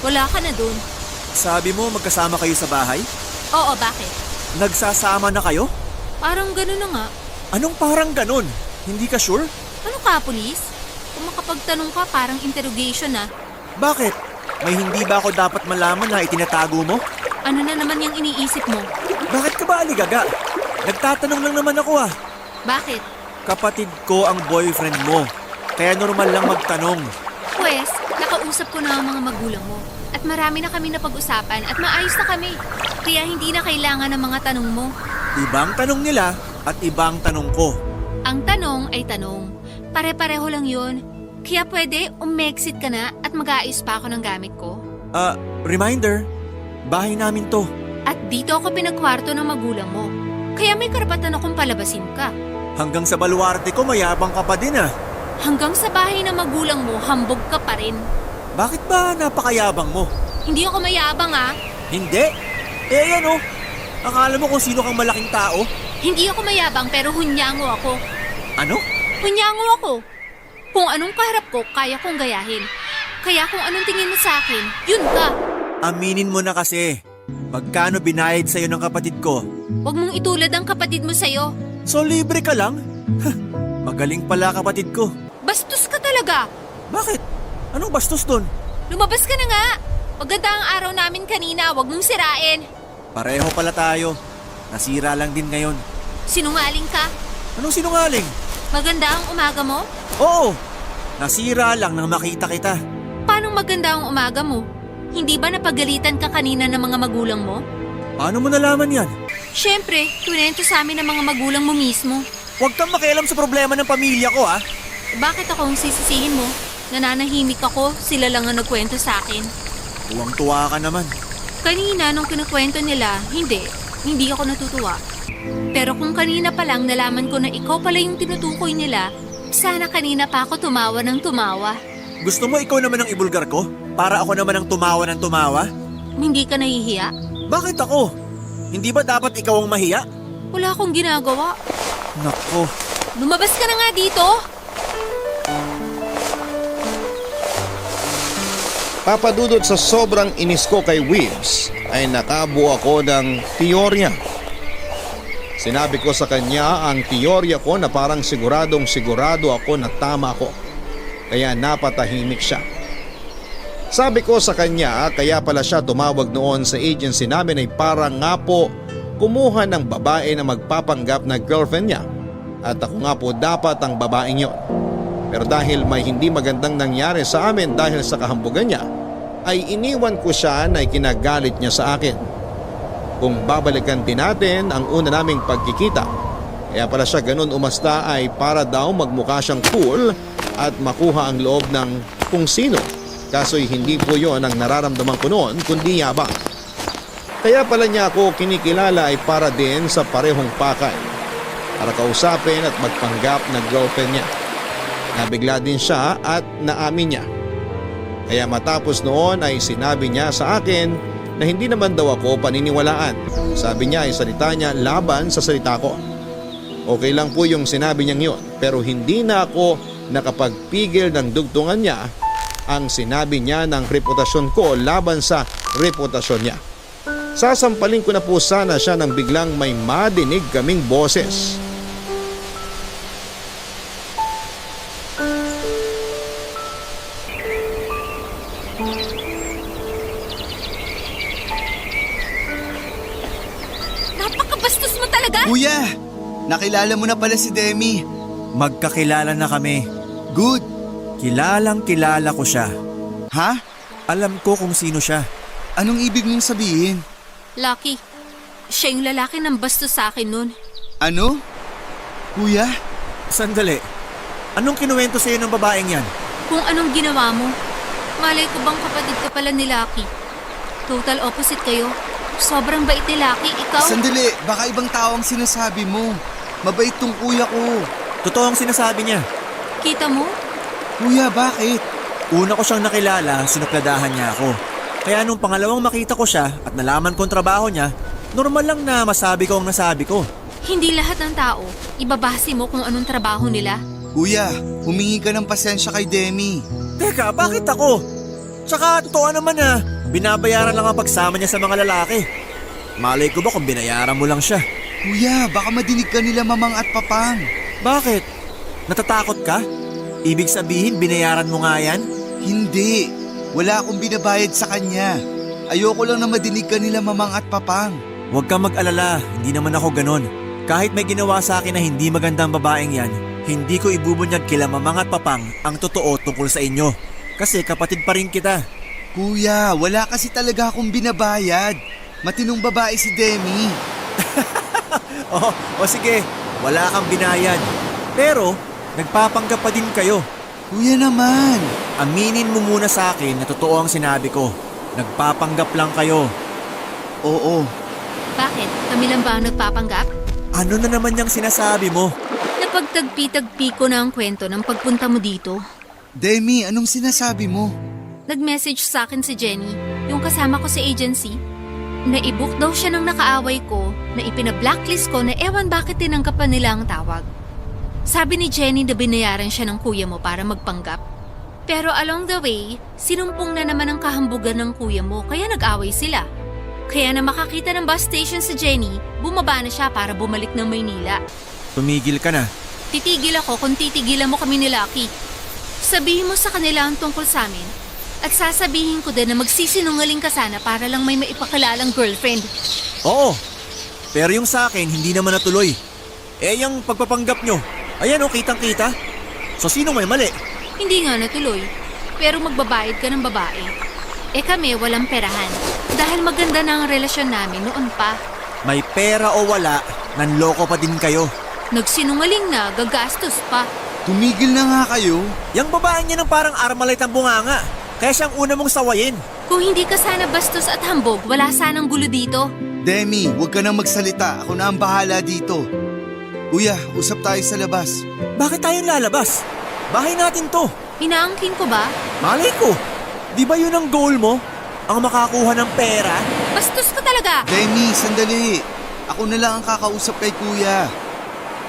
Wala ka na dun. Sabi mo magkasama kayo sa bahay? Oo, bakit? Nagsasama na kayo? Parang gano'n na nga. Anong parang ganon? Hindi ka sure? Ano ka, pulis? Kung makapagtanong ka, parang interrogation na. Bakit? May hindi ba ako dapat malaman na itinatago mo? Ano na naman yung iniisip mo? Bakit ka ba aligaga? Nagtatanong lang naman ako ah. Bakit? Kapatid ko ang boyfriend mo. Kaya normal lang magtanong. Pwes, nakausap ko na ang mga magulang mo. At marami na kami napag-usapan at maayos na kami. Kaya hindi na kailangan ng mga tanong mo. Ibang tanong nila at ibang tanong ko. Ang tanong ay tanong. Pare-pareho lang yun. Kaya pwede umexit ka na at mag-aayos pa ako ng gamit ko. Reminder, bahay namin to. At dito ako pinagkwarto ng magulang mo. Kaya may karapatan akong palabasin ka. Hanggang sa baluarte ko mayabang ka pa din ah. Hanggang sa bahay ng magulang mo, hambog ka pa rin. Bakit ba napakayabang mo? Hindi ako mayabang ah. Hindi. Ayan oh. Akala mo kung sino kang malaking tao? Hindi ako mayabang pero hunyango ako. Ano? Hunyango ako. Kung anong kaharap ko, kaya kong gayahin. Kaya kung anong tingin mo sa akin, yun ka. Aminin mo na kasi. Magkano binayad sa'yo ng kapatid ko? Huwag mong itulad ang kapatid mo sa'yo. So libre ka lang? Magaling pala kapatid ko. Bastos ka talaga. Bakit? Anong bastos dun? Lumabas ka na nga. Maganda ang araw namin kanina, huwag mong sirain. Pareho pala tayo. Nasira lang din ngayon. Sinungaling ka. Anong sinungaling? Maganda ang umaga mo? Oo. Nasira lang nang makita kita. Paano maganda ang umaga mo? Hindi ba napagalitan ka kanina ng mga magulang mo? Paano mo nalaman yan? Siyempre, kunento sa amin ng mga magulang mo mismo. Huwag kang makialam sa problema ng pamilya ko ah. Bakit ako ang sisisihin mo? Nananahimik ako, sila lang ang nagkwento sa akin. Tuwang-tuwa ka naman. Kanina nung kinukwento nila, hindi ako natutuwa. Pero kung kanina pa lang nalaman ko na ikaw pala yung tinutukoy nila, sana kanina pa ako tumawa ng tumawa. Gusto mo ikaw naman ang ibulgar ko? Para ako naman ang tumawa ng tumawa? Hindi ka nahihiya? Bakit ako? Hindi ba dapat ikaw ang mahiya? Wala akong ginagawa. Nako. Lumabas ka na nga dito! Papadudod sa sobrang inis ko kay Weaves ay nakabuo ako ng teorya. Sinabi ko sa kanya ang teorya ko na parang siguradong sigurado ako na tama ako. Kaya napatahimik siya. Sabi ko sa kanya kaya pala siya tumawag noon sa agency namin ay para nga po kumuha ng babae na magpapanggap na girlfriend niya. At ako nga po dapat ang babaeng yon. Pero dahil may hindi magandang nangyari sa amin dahil sa kahambugan niya, ay iniwan ko siya na ikinagalit niya sa akin. Kung babalikan din natin ang una naming pagkikita, kaya pala siya ganun umasta ay para daw magmukha siyang cool at makuha ang loob ng kung sino Kaso'y hindi po yon ang nararamdaman ko noon kundi yabang. Kaya pala niya ako kinikilala ay para din sa parehong pakay. Para kausapin at magpanggap na girlfriend niya. Nabigla din siya at naamin niya. Kaya matapos noon ay sinabi niya sa akin na hindi naman daw ako paniniwalaan. Sabi niya ay salita niya laban sa salita ko. Okay lang po yung sinabi niyang yon, pero hindi na ako nakapagpigil ng dugtungan niya ang sinabi niya ng reputasyon ko laban sa reputasyon niya. Sasampalin ko na po sana siya nang biglang may madinig kaming boses. Napakabastos mo talaga! Kuya, nakilala mo na pala si Demi. Magkakilala na kami. Good. Kilalang kilala ko siya. Ha? Alam ko kung sino siya. Anong ibig mong sabihin? Lucky, siya yung lalaki ng bastos sa akin nun. Ano? Kuya? Sandali. Anong kinuwento sa'yo ng babaeng yan? Kung anong ginawa mo, malay ko bang kapatid ka pala ni Lucky? Total opposite kayo. Sobrang bait ni Lucky, ikaw? Sandali, baka ibang tao ang sinasabi mo. Mabait tong kuya ko. Totoo ang sinasabi niya. Kita mo? Kuya, bakit? Una ko siyang nakilala, sinupladahan niya ako. Kaya nung pangalawang makita ko siya at nalaman kong trabaho niya, normal lang na masabi ko ang nasabi ko. Hindi lahat ng tao, ibabase mo kung anong trabaho nila. Kuya, humingi ka ng pasensya kay Demi. Teka, bakit ako? Tsaka totoo naman na binabayaran lang ang pagsama niya sa mga lalaki. Malay ko ba kung binayaran mo lang siya? Kuya, baka madinig ka nila mamang at papang. Bakit? Natatakot ka? Ibig sabihin binayaran mo nga yan? Hindi. Wala akong binabayad sa kanya. Ayoko lang na madinig ka nila mamang at papang. Huwag kang mag-alala, hindi naman ako ganon. Kahit may ginawa sa akin na hindi magandang babaeng yan, hindi ko ibubunyag kila mamang at papang ang totoo tungkol sa inyo. Kasi kapatid pa rin kita. Kuya, wala kasi talaga akong binabayad. Matinong babae si Demi. O sige, wala kang binayad. Pero nagpapanggap pa din kayo. Kuya naman. Aminin mo muna sa akin na totoo ang sinabi ko. Nagpapanggap lang kayo. Oo. Bakit? Kami lang ba ang nagpapanggap? Ano na naman yung sinasabi mo? Napagtagpi-tagpi ko na ang kwento ng pagpunta mo dito. Demi, anong sinasabi mo? Nag-message sa akin si Jenny, yung kasama ko sa agency. Naibook daw siya ng nakaaway ko na ipina-blacklist ko na ewan bakit tinanggap pa nila ang tawag. Sabi ni Jenny na binayaran siya ng kuya mo para magpanggap. Pero along the way, sinumpong na naman ang kahambugan ng kuya mo kaya nag-away sila. Kaya na makakita ng bus station si Jenny, bumaba na siya para bumalik ng Maynila. Tumigil ka na. Titigil ako kung titigilan mo kami ni Lucky. Sabihin mo sa kanila ang tungkol sa amin. At sasabihin ko din na magsisinungaling ka sana para lang may maipakalalang girlfriend. Oo, pero yung sa akin hindi naman natuloy. Yung pagpapanggap nyo, ayan kitang-kita. So sino may mali? Hindi nga natuloy, pero magbabayad ka ng babae. Kami walang perahan. Dahil maganda na ang relasyon namin noon pa. May pera o wala, nanloko pa din kayo. Nagsinungaling na, gagastos pa. Tumigil na nga kayo. Yung babae niya ng parang Armalite ang bunganga. Kaya siyang una mong sawayin. Kung hindi ka sana bastos at hambog, wala sanang gulo dito. Demi, huwag ka nang magsalita. Ako na ang bahala dito. Kuya, usap tayo sa labas. Bakit tayong lalabas? Bahay natin to. Inaangkin ko ba? Malay ko. Di ba yun ang goal mo? Ang makakuha ng pera? Bastos ka talaga! Demi, sandali. Ako na lang ang kakausap kay kuya.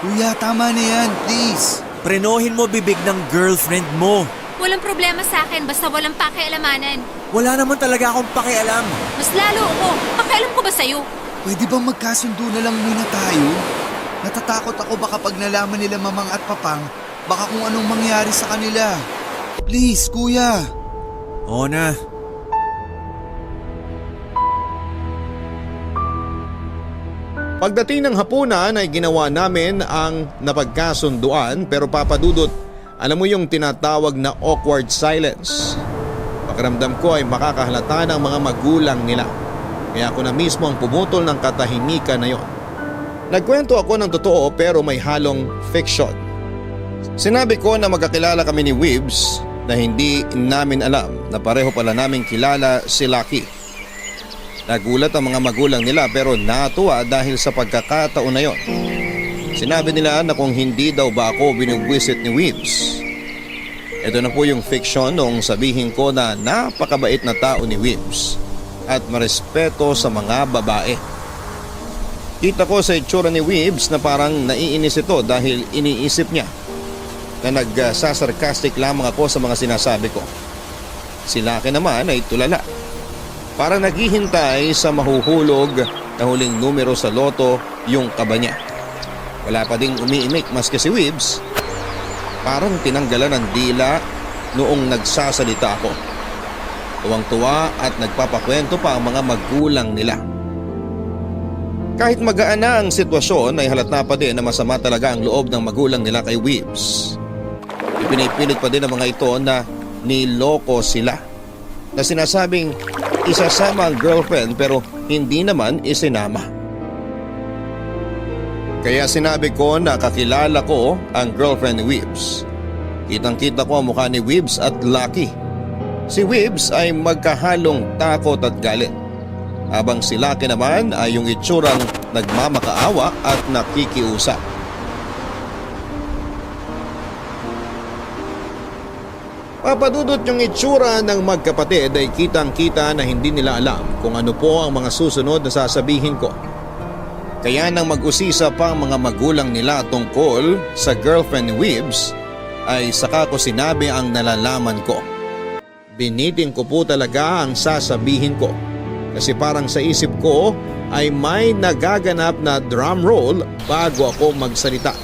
Kuya, tama na yan, please. Prenohin mo bibig ng girlfriend mo. Walang problema sa akin basta walang pakialamanan. Wala naman talaga akong pakialam. Mas lalo ako. Pakialam ko ba sa'yo? Pwede bang magkasundo na lang muna tayo? Natatakot ako baka pag nalaman nila mamang at papang, baka kung anong mangyari sa kanila. Please, kuya. Oo na. Pagdating ng hapunan ay ginawa namin ang napagkasunduan pero papadudot, alam mo yung tinatawag na awkward silence. Pakiramdam ko ay makakahalata ng mga magulang nila. Kaya ako na mismo ang pumutol ng katahimikan na yon. Nagkwento ako ng totoo pero may halong fiction. Sinabi ko na magkakilala kami ni Wibbs na hindi namin alam na pareho pala naming kilala si Lucky. Nagulat ang mga magulang nila pero natuwa dahil sa pagkakataon na yon. Sinabi nila na kung hindi daw ba ako binubwisit ni Weebs. Ito na po yung fiction noong sabihin ko na napakabait na tao ni Weebs at marespeto sa mga babae. Kita ko sa itsura ni Weebs na parang naiinis ito dahil iniisip niya na nagsasarcastic lamang ako sa mga sinasabi ko. Si Lucky naman ay tulala. Parang naghihintay sa mahuhulog na huling numero sa loto yung kaba niya. Wala pa ding umiimik maski si Weebs. Parang tinanggalan ng dila noong nagsasalita ako. Tuwang-tuwa at nagpapakwento pa ang mga magulang nila. Kahit magaan na ang sitwasyon ay halata pa din na masama talaga ang loob ng magulang nila kay Weebs. Ipinipilit pa din ng mga ito na niloko sila. Na sinasabing isasama ang girlfriend pero hindi naman isinama. Kaya sinabi ko na kakilala ko ang girlfriend ni Weebs. Kitang-kita ko ang mukha ni Weebs at Lucky. Si Weebs ay magkahalong takot at galit. Habang si Lucky naman ay yung itsurang nagmamakaawa at nakikiusap. Papadudot yung itsura ng magkapatid ay kitang-kita na hindi nila alam kung ano po ang mga susunod na sasabihin ko. Kaya nang mag-usisa pa ang mga magulang nila tungkol sa girlfriend ni Weebs ay saka ko sinabi ang nalalaman ko. Binitin ko po talaga ang sasabihin ko kasi parang sa isip ko ay may nagaganap na drum roll bago ako magsalita.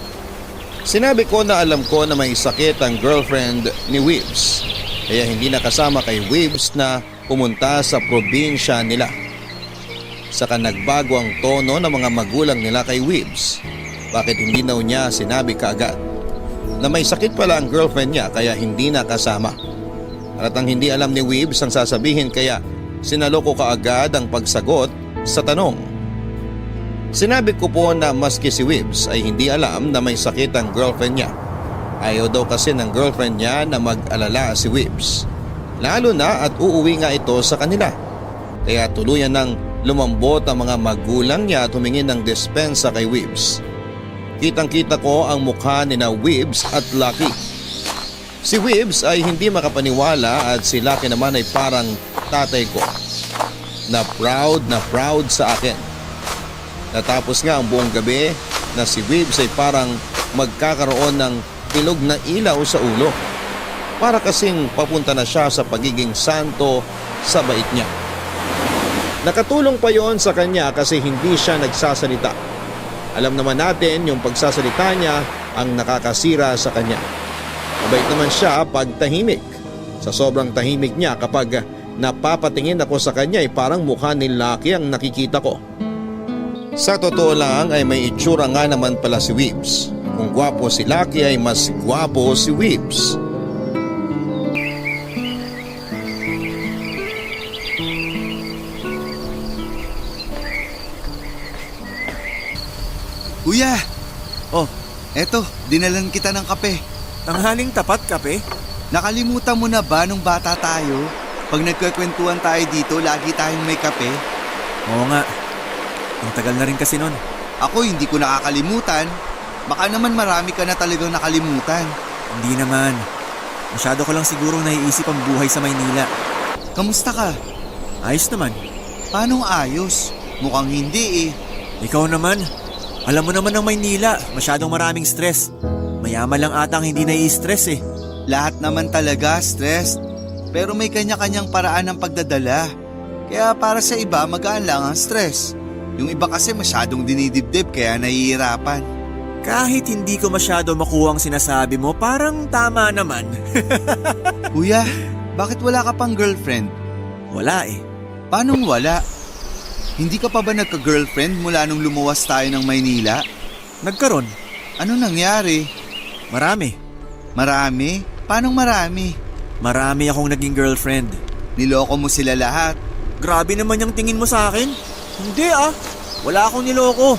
Sinabi ko na alam ko na may sakit ang girlfriend ni Weebs kaya hindi nakasama kay Weebs na pumunta sa probinsya nila. Saka nagbago ang tono ng mga magulang nila kay Weebs. Bakit hindi daw niya sinabi kaagad na may sakit pala ang girlfriend niya kaya hindi nakasama. At ang hindi alam ni Weebs ang sasabihin kaya sinalo ko kaagad ang pagsagot sa tanong. Sinabi ko po na maski si Weebs ay hindi alam na may sakit ang girlfriend niya. Ayaw daw kasi ng girlfriend niya na mag-alala si Weebs. Lalo na at uuwi nga ito sa kanila. Kaya tuluyan ng lumambot ang mga magulang niya at humingin ng dispensa kay Weebs. Kitang-kita ko ang mukha ni na Weebs at Lucky. Si Weebs ay hindi makapaniwala at si Lucky naman ay parang tatay ko. Na proud sa akin. Natapos nga ang buong gabi na si Weebs ay parang magkakaroon ng bilog na ilaw sa ulo. Para kasing papunta na siya sa pagiging santo sa bait niya. Nakatulong pa yon sa kanya kasi hindi siya nagsasalita. Alam naman natin yung pagsasalita niya ang nakakasira sa kanya. Mabait naman siya pag tahimik. Sa sobrang tahimik niya kapag napapatingin ako sa kanya ay parang mukha ni Lucky ang nakikita ko. Sa totoo lang ay may itsura nga naman pala si Weebs. Kung gwapo si Lucky ay mas gwapo si Weebs. Kuya! Oh, eto, dinalan kita ng kape. Tanghaling tapat, kape? Nakalimutan mo na ba nung bata tayo? Pag nagkakwentuhan tayo dito, lagi tayong may kape. Oo nga. Ang tagal na rin kasi nun. Ako hindi ko nakakalimutan. Baka naman marami ka na talagang nakalimutan. Hindi naman. Masyado ko lang sigurong naiisip ang buhay sa Maynila. Kamusta ka? Ayos naman. Paanong ayos? Mukhang hindi eh. Ikaw naman. Alam mo naman ang Maynila, masyadong maraming stress. Mayaman lang atang hindi nai-stress eh. Lahat naman talaga stress. Pero may kanya-kanyang paraan ng pagdadala. Kaya para sa iba magaan lang ang stress. Yung iba kasi masyadong dinidibdib kaya nahihirapan. Kahit hindi ko masyado makuha ang sinasabi mo, parang tama naman. Kuya, bakit wala ka pang girlfriend? Wala eh. Paanong wala? Hindi ka pa ba nagka-girlfriend mula nung lumuwas tayo ng Maynila? Nagkaroon. Ano nangyari? Marami. Marami? Paanong marami? Marami akong naging girlfriend. Niloko mo sila lahat. Grabe naman yung tingin mo sa akin. Hindi ah. Wala akong niloko.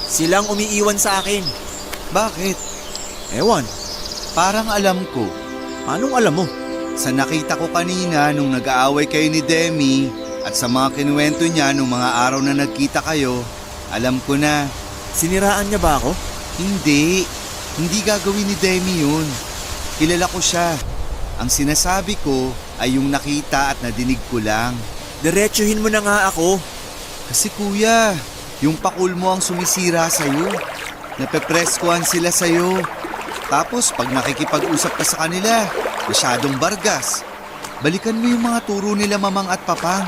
Silang umiiwan sa akin. Bakit? Ewan. Parang alam ko. Anong alam mo? Sa nakita ko kanina nung nag-aaway kayo ni Demi at sa mga kinuwento niya nung mga araw na nagkita kayo, alam ko na. Siniraan niya ba ako? Hindi gagawin ni Demi yun. Kilala ko siya. Ang sinasabi ko ay yung nakita at nadinig ko lang. Diretsuhin mo na nga ako. Kasi kuya, yung pakul mo ang sumisira sa'yo. Napepreskuhan sila sa'yo. Tapos pag nakikipag-usap ka sa kanila, masyadong bargas. Balikan mo yung mga turo nila mamang at papang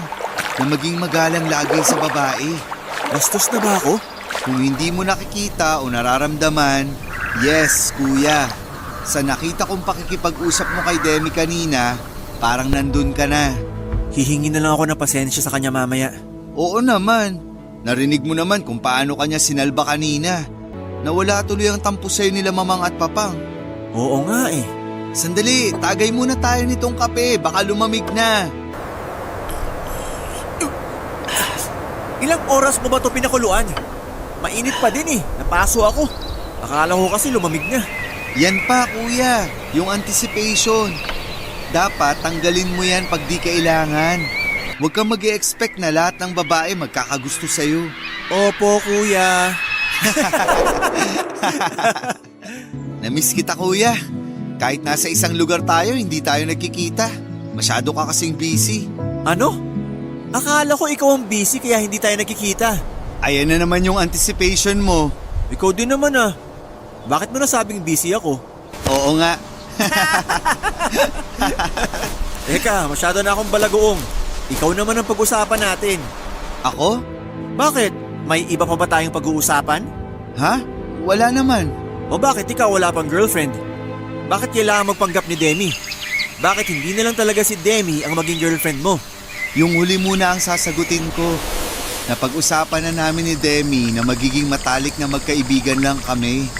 na maging magalang lagi sa babae. Bastos na ba ako? Kung hindi mo nakikita o nararamdaman, yes kuya. Sa nakita kong pakikipag-usap mo kay Demi kanina, parang nandun ka na. Hihingi na lang ako ng pasensya sa kanya mamaya. Oo naman. Narinig mo naman kung paano kanya sinalba kanina. Nawala tuloy ang tampo sa'yo nila mamang at papang. Oo nga eh. Sandali, tagay muna tayo nitong kape. Baka lumamig na. Ilang oras mo ba ito pinakuluan? Mainit pa din eh. Napaso ako. Akala ko kasi lumamig na. Yan pa kuya, yung anticipation. Dapat tanggalin mo yan pag di kailangan. Huwag kang mag-e-expect na lahat ng babae magkakagusto sa'yo. Opo kuya. Namiss kita kuya. Kahit nasa isang lugar tayo, hindi tayo nagkikita. Masyado ka kasing busy. Ano? Akala ko ikaw ang busy kaya hindi tayo nagkikita. Ayan na naman yung anticipation mo. Ikaw din naman ah. Bakit mo nasabing busy ako? Oo nga. Teka, masyado na akong balagoong. Ikaw naman ang pag-usapan natin. Ako? Bakit? May iba pa ba tayong pag-uusapan? Ha? Wala naman. O bakit ikaw wala pang girlfriend? Bakit kailangan magpanggap ni Demi? Bakit hindi na lang talaga si Demi ang maging girlfriend mo? Yung huli muna ang sasagutin ko. Napag-usapan na namin ni Demi na magiging matalik na magkaibigan lang kami.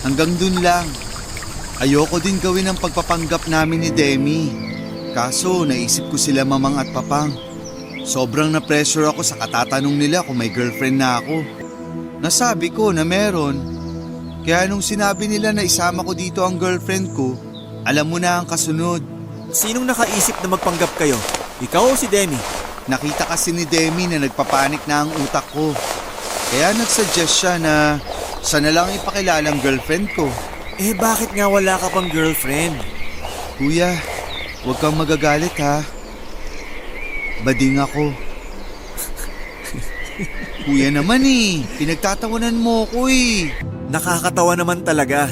Hanggang dun lang. Ayoko din gawin ang pagpapanggap namin ni Demi. Kaso naisip ko sila mamang at papang. Sobrang na-pressure ako sa katatanong nila kung may girlfriend na ako. Nasabi ko na meron. Kaya nung sinabi nila na isama ko dito ang girlfriend ko, alam mo na ang kasunod. Sinong nakaisip na magpanggap kayo? Ikaw o si Demi? Nakita kasi ni Demi na nagpapanik na ang utak ko. Kaya nagsuggest siya na siya na lang ipakilalang girlfriend ko. Eh bakit nga wala ka pang girlfriend? Kuya, huwag kang magagalit ha. Bading ako. Kuya naman eh, pinagtatawanan mo ko eh. Nakakatawa naman talaga.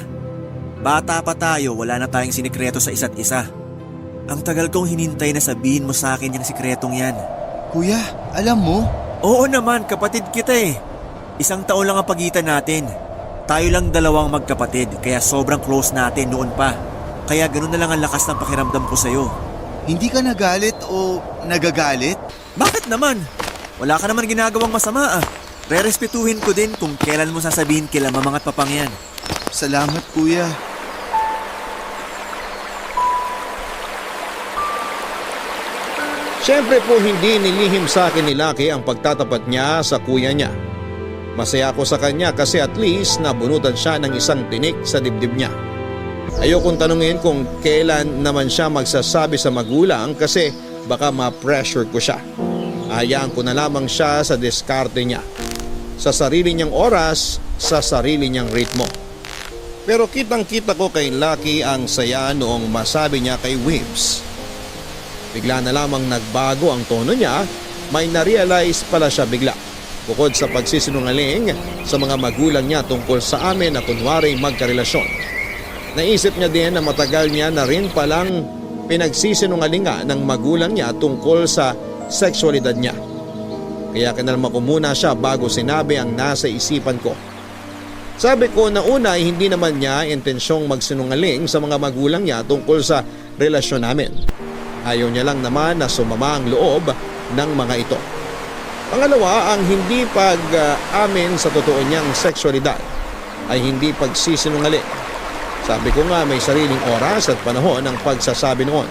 Bata pa tayo, wala na tayong sinikreto sa isa't isa. Ang tagal kong hinintay na sabihin mo sa akin yung sikretong yan. Kuya, alam mo? Oo naman, kapatid kita eh. 1 taon lang ang pagitan natin. Tayo lang dalawang magkapatid, kaya sobrang close natin noon pa. Kaya ganun na lang ang lakas ng pakiramdam ko sa'yo. Hindi ka nagalit o nagagalit? Bakit naman? Wala ka naman ginagawang masama ah. Rerespetuhin ko din kung kailan mo sasabihin kila mamang at papang yan. Salamat kuya. Siyempre po hindi nilihim sa akin ni Lucky ang pagtatapat niya sa kuya niya. Masaya ako sa kanya kasi at least nabunutan siya ng isang tinik sa dibdib niya. Ayokong tanungin kung kailan naman siya magsasabi sa magulang kasi baka ma-pressure ko siya. Hayaan ko na lamang siya sa diskarte niya. Sa sarili niyang oras, sa sarili niyang ritmo. Pero kitang-kita ko kay Lucky ang saya noong masabi niya kay Wibbs. Bigla na lamang nagbago ang tono niya, may na-realize pala siya bigla. Bukod sa pagsisinungaling sa mga magulang niya tungkol sa amin na kunwari magkarelasyon. Naisip niya din na matagal niya na rin palang pinagsisinungalinga ng magulang niya tungkol sa sexualidad niya. Kaya kinalma ko muna siya bago sinabi ang nasa isipan ko. Sabi ko na una ay hindi naman niya intensyong magsinungaling sa mga magulang niya tungkol sa relasyon namin. Ayaw niya lang naman na sumama ang loob ng mga ito. Pangalawa, ang hindi pag-amin sa totoo niyang sexualidad ay hindi pagsisinungaling. Sabi ko nga may sariling oras at panahon ang pagsasabi noon.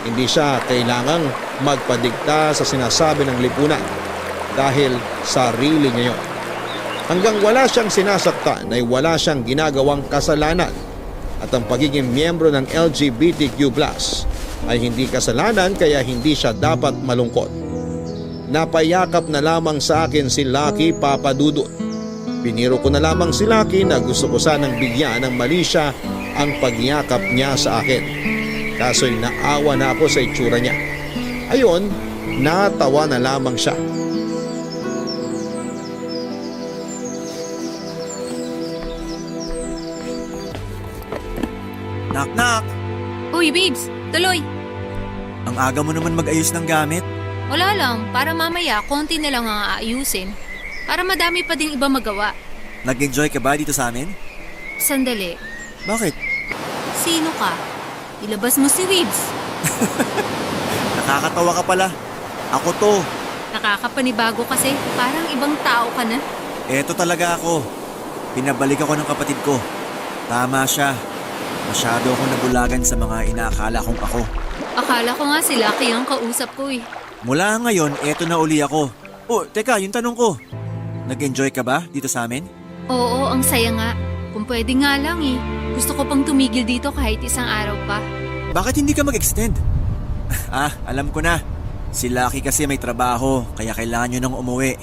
Hindi siya kailangang magpadikta sa sinasabi ng lipunan dahil sarili niya yon. Hanggang wala siyang sinasaktan ay wala siyang ginagawang kasalanan at ang pagiging miyembro ng LGBTQ+ ay hindi kasalanan kaya hindi siya dapat malungkot. Napayakap na lamang sa akin si Lucky, Papa Dudut. Piniro ko na lamang si Lucky na gusto ko sanang bigyan ng mali siya ang pagyakap niya sa akin. Kaso'y naawa na ako sa itsura niya. Ayon, natawa na lamang siya. Knock-knock! Uy, babes! Tuloy! Ang aga mo naman mag-ayos ng gamit. Wala lang, para mamaya konti na lang ang aayusin. Para madami pa ding iba magawa. Nag-enjoy ka ba dito sa amin? Sandali, Bakit? sino ka? Ilabas mo si Weebs. Nakakatawa ka pala. Ako to. Nakakapanibago kasi, parang ibang tao ka na. Eto talaga ako. Pinabalik ako ng kapatid ko. Tama siya. Masyado akong nabulagan sa mga inaakala kong ako. Akala ko nga si Lucky ang kausap ko eh. Mula ngayon, eto na uli ako. Oh, teka, yung tanong ko. Nag-enjoy ka ba dito sa amin? Oo, ang saya nga. Kung pwede nga lang eh. Gusto ko pang tumigil dito kahit isang araw pa. Bakit hindi ka mag-extend? Alam ko na. Si Lucky kasi may trabaho, kaya kailangan nyo nang umuwi.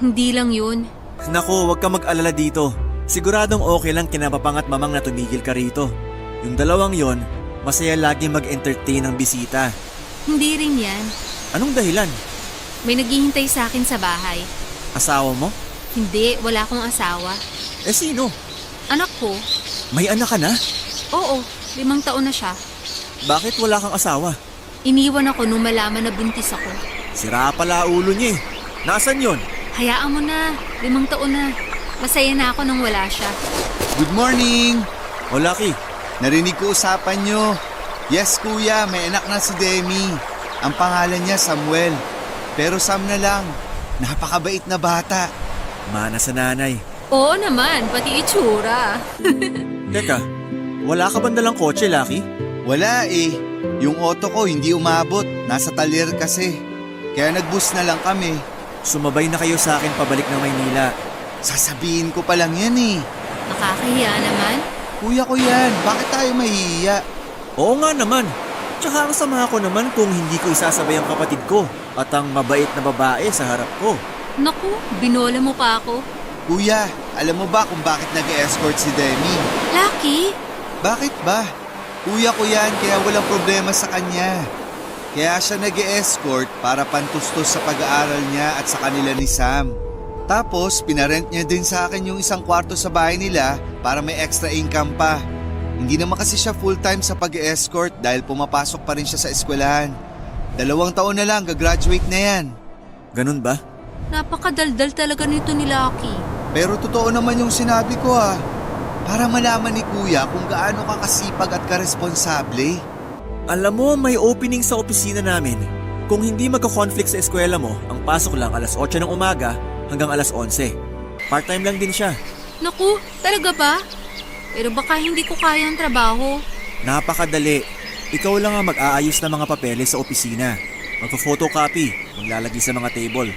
Hindi lang yun. Naku, huwag ka mag-alala dito. Siguradong okay lang kina papang at mamang na tumigil ka rito. Yung dalawang yon, masaya lagi mag-entertain ng bisita. Hindi rin yan. Anong dahilan? May naghihintay sa akin sa bahay. Asawa mo? Hindi, wala akong asawa. Eh sino? Anak ko? May anak ka na? Oo, 5 taon na siya. Bakit wala kang asawa? Iniwan ako nung malaman na buntis ako. Sira pala ulo niya eh. Nasaan yon? Hayaan mo na, 5 taon na. Masaya na ako nung wala siya. Good morning! O Lucky, Narinig ko usapan nyo. Yes kuya, may anak na si Demi. Ang pangalan niya Samuel. Pero Sam na lang. Napakabait na bata. mana sa nanay. Oo naman, pati itsura. Teka, wala ka bang dalang kotse, Lucky? Wala eh. Yung auto ko hindi umabot. Nasa talyer kasi. Kaya nag-bus na lang kami. Sumabay na kayo sa akin pabalik ng Maynila. Sasabihin ko pa lang yan eh. Nakakahiya naman. Kuya ko yan, bakit tayo mahihiya? Oo nga naman. Tsaka ang sama ko naman kung hindi ko isasabay ang kapatid ko at ang mabait na babae sa harap ko. Naku, binola mo pa ako. Kuya, alam mo ba kung bakit nag-escort si Demi? Lucky? Bakit ba? Kuya ko yan kaya walang problema sa kanya. Kaya siya nag-escort para pantustos sa pag-aaral niya at sa kanila ni Sam. Tapos pinarent niya din sa akin yung isang kwarto sa bahay nila para may extra income pa. Hindi naman kasi siya full-time sa pag-escort dahil pumapasok pa rin siya sa eskwelahan. 2 taon na lang, gagraduate na yan. Ganun ba? Napakadaldal talaga nito ni Lucky. Pero totoo naman yung sinabi ko ha. Para malaman ni Kuya kung gaano ka kasipag at karesponsable. Alam mo, may opening sa opisina namin. Kung hindi magka-conflict sa eskwela mo, ang pasok lang alas 8 ng umaga hanggang alas 11. Part-time lang din siya. Naku, talaga ba? Pero baka hindi ko kaya ang trabaho. Napakadali. Ikaw lang ang mag-aayos ng mga papeles sa opisina. Magpo-photocopy, maglalagay sa mga table.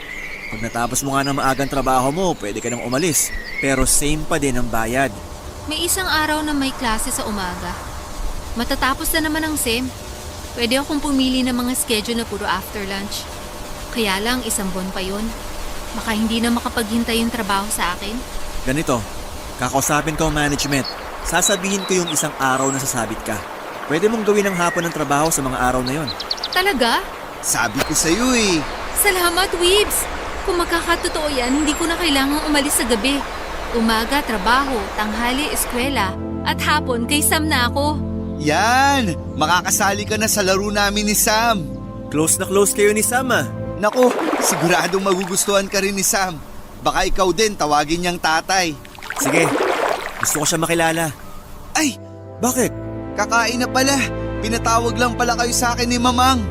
Pag natapos mo nga ng maagang trabaho mo, pwede ka nang umalis. Pero same pa din ang bayad. May isang araw na may klase sa umaga. Matatapos na naman ang SEM. Pwede akong pumili ng mga schedule na puro after lunch. Kaya lang, 1 buwan pa yun. Baka hindi na makapaghintay yung trabaho sa akin. Ganito, kakausapin ko ang management. Sasabihin ko yung 1 araw na sasabit ka. Pwede mong gawin ang hapon ng trabaho sa mga araw na yon. Talaga? Sabi ko sa'yo eh. Salamat, Weebs! Kung magkakatotoo yan, hindi ko na kailangang umalis sa gabi. Umaga, trabaho, tanghali, eskwela, at hapon kay Sam na ako. Yan! Makakasali ka na sa laro namin ni Sam. Close na close kayo ni Sam ah. Naku, siguradong magugustuhan ka rin ni Sam. Baka ikaw din tawagin niyang tatay. Sige, gusto ko siya makilala. Ay, Bakit? kakain na pala. Pinatawag lang pala kayo sa akin ni Mamang.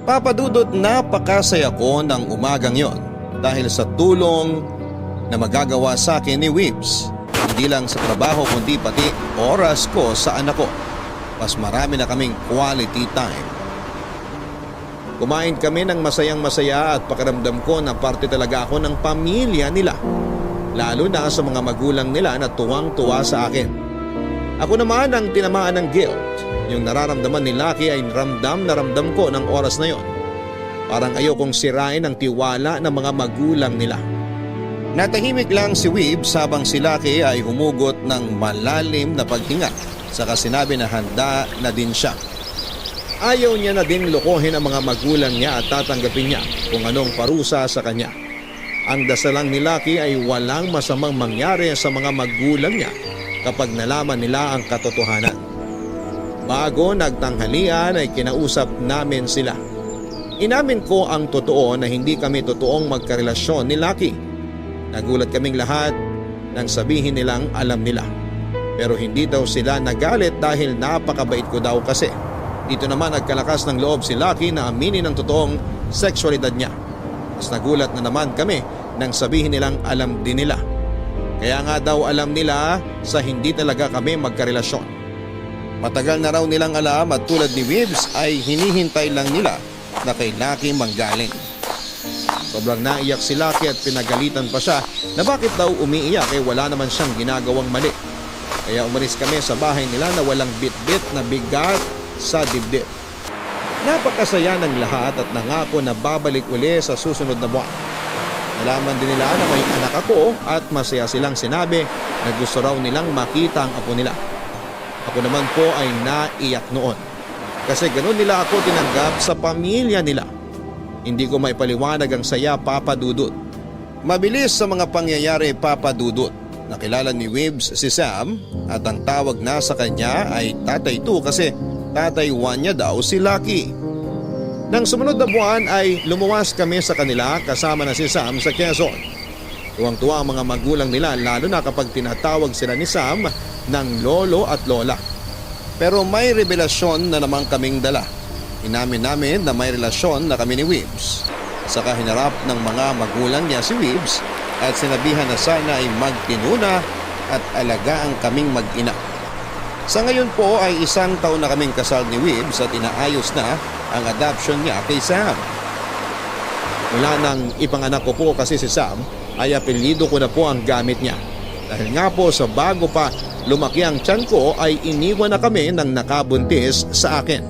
Papadudot, napakasaya ko ng umagang yon dahil sa tulong na magagawa sa akin ni Weebs. Hindi lang sa trabaho kundi pati oras ko sa anak ko. Mas marami na kaming quality time. Kumain kami ng masayang-masaya at pakiramdam ko na parte talaga ako ng pamilya nila. Lalo na sa mga magulang nila na tuwang-tuwa sa akin. Ako naman ang tinamaan ng guilt. Yung nararamdaman ni Lucky ay ramdam na ramdam ko ng oras na yon. Parang ayokong sirain ang tiwala ng mga magulang nila. Natahimik lang si Weebs habang si Lucky ay humugot ng malalim na paghinga, saka sinabi na handa na din siya. Ayaw niya na din lokohin ang mga magulang niya at tatanggapin niya kung anong parusa sa kanya. Ang dasalang ni Lucky ay walang masamang mangyari sa mga magulang niya kapag nalaman nila ang katotohanan. Bago nagtanghalian ay kinausap namin sila. Inamin ko ang totoo na hindi kami totoong magkarelasyon ni Lucky. Nagulat kaming lahat nang sabihin nilang alam nila. Pero hindi daw sila nagalit dahil napakabait ko daw kasi. Dito naman nagkalakas ng loob si Lucky na aminin ang totoong sexualidad niya. Mas nagulat na naman kami nang sabihin nilang alam din nila. Kaya nga daw alam nila sa hindi talaga kami magkarelasyon. Matagal na raw nilang alam at tulad ni Weebs ay hinihintay lang nila na kay Lucky manggaling. Sobrang naiyak si Lucky at pinagalitan pa siya na bakit daw umiiyak wala naman siyang ginagawang mali. Kaya umalis kami sa bahay nila na walang bit-bit na bigat sa dibdib. Napakasaya ng lahat at nangako na babalik uli sa susunod na buwan. Nalaman din nila na may anak ako at masaya silang sinabi na gusto raw nilang makita ang apo nila. Ako naman po ay naiyak noon kasi ganun nila ako tinanggap sa pamilya nila. Hindi ko maipaliwanag ang saya, Papa Dudut. Mabilis sa mga pangyayari, Papa Dudut. Nakilala ni Weebs si Sam at ang tawag na sa kanya ay Tatay 2 kasi Tatay 1 niya daw si Lucky. Nang sumunod na buwan ay lumuwas kami sa kanila kasama na si Sam sa Quezon. Tuwang-tuwa ang mga magulang nila lalo na kapag tinatawag sila ni Sam ng lolo at lola. Pero may revelasyon na naman kaming dala. Inamin namin na may relasyon na kami ni Weebs. Saka hinarap ng mga magulang niya si Weebs at sinabihan na sana ay magtinuna at alagaan kaming mag-ina. Sa ngayon po ay 1 taon na kaming kasal ni Weebs at inaayos na ang adoption niya kay Sam. Mula nang ipanganak ko po kasi si Sam ay apelyido ko na po ang gamit niya. Dahil nga po sa bago pa lumaki ang tiyan ko ay iniwan na kami ng nakabuntis sa akin.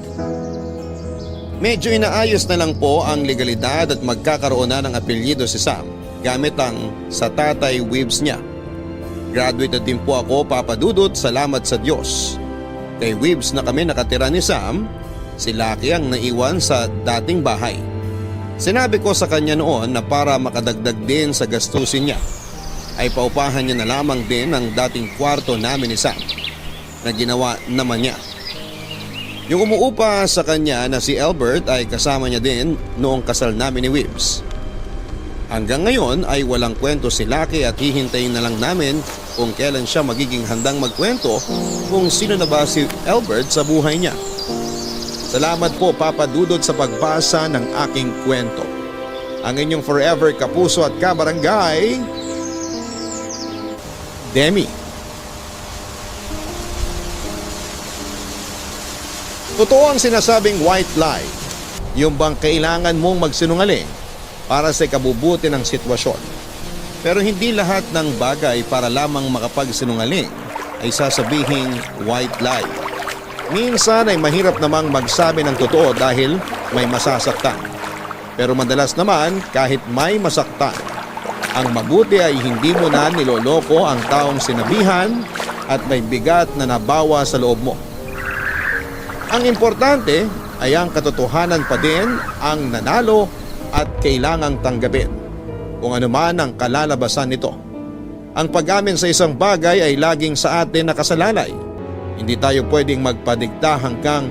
Medyo inaayos na lang po ang legalidad at magkakaroon na ng apelyido si Sam gamit ang sa Tatay Weebs niya. Graduate na din po ako, Papa Dudut, salamat sa Diyos. Kay Weebs na kami nakatira ni Sam, si Lucky ang naiwan sa dating bahay. Sinabi ko sa kanya noon na para makadagdag din sa gastusin niya, ay paupahan niya na lamang din ang dating kwarto namin ni Sam, na ginawa naman niya. Yung umuupa sa kanya na si Albert ay kasama niya din noong kasal namin ni Weebs. Hanggang ngayon ay walang kwento si Lucky at hihintayin na lang namin kung kailan siya magiging handang magkwento kung sino na ba si Albert sa buhay niya. Salamat po, Papa Dudut, sa pagbasa ng aking kwento. Ang inyong forever kapuso at kabarangay, Demi. Totoo ang sinasabing white lie, yung bang kailangan mong magsinungaling para sa ikabubuti ng sitwasyon. Pero hindi lahat ng bagay para lamang makapagsinungaling ay sasabihing white lie. Minsan ay mahirap namang magsabi ng totoo dahil may masasaktan. Pero madalas naman kahit may masaktan, ang mabuti ay hindi mo na niloloko ang taong sinabihan at may bigat na nabawa sa loob mo. Ang importante ay ang katotohanan pa din ang nanalo at kailangang tanggapin kung ano man ang kalalabasan nito. Ang pag-amin sa isang bagay ay laging sa atin nakasalalay. Hindi tayo pwedeng magpadikta hanggang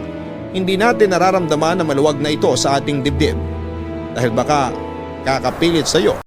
hindi natin nararamdaman na maluwag na ito sa ating dibdib dahil baka kakapilit sa iyo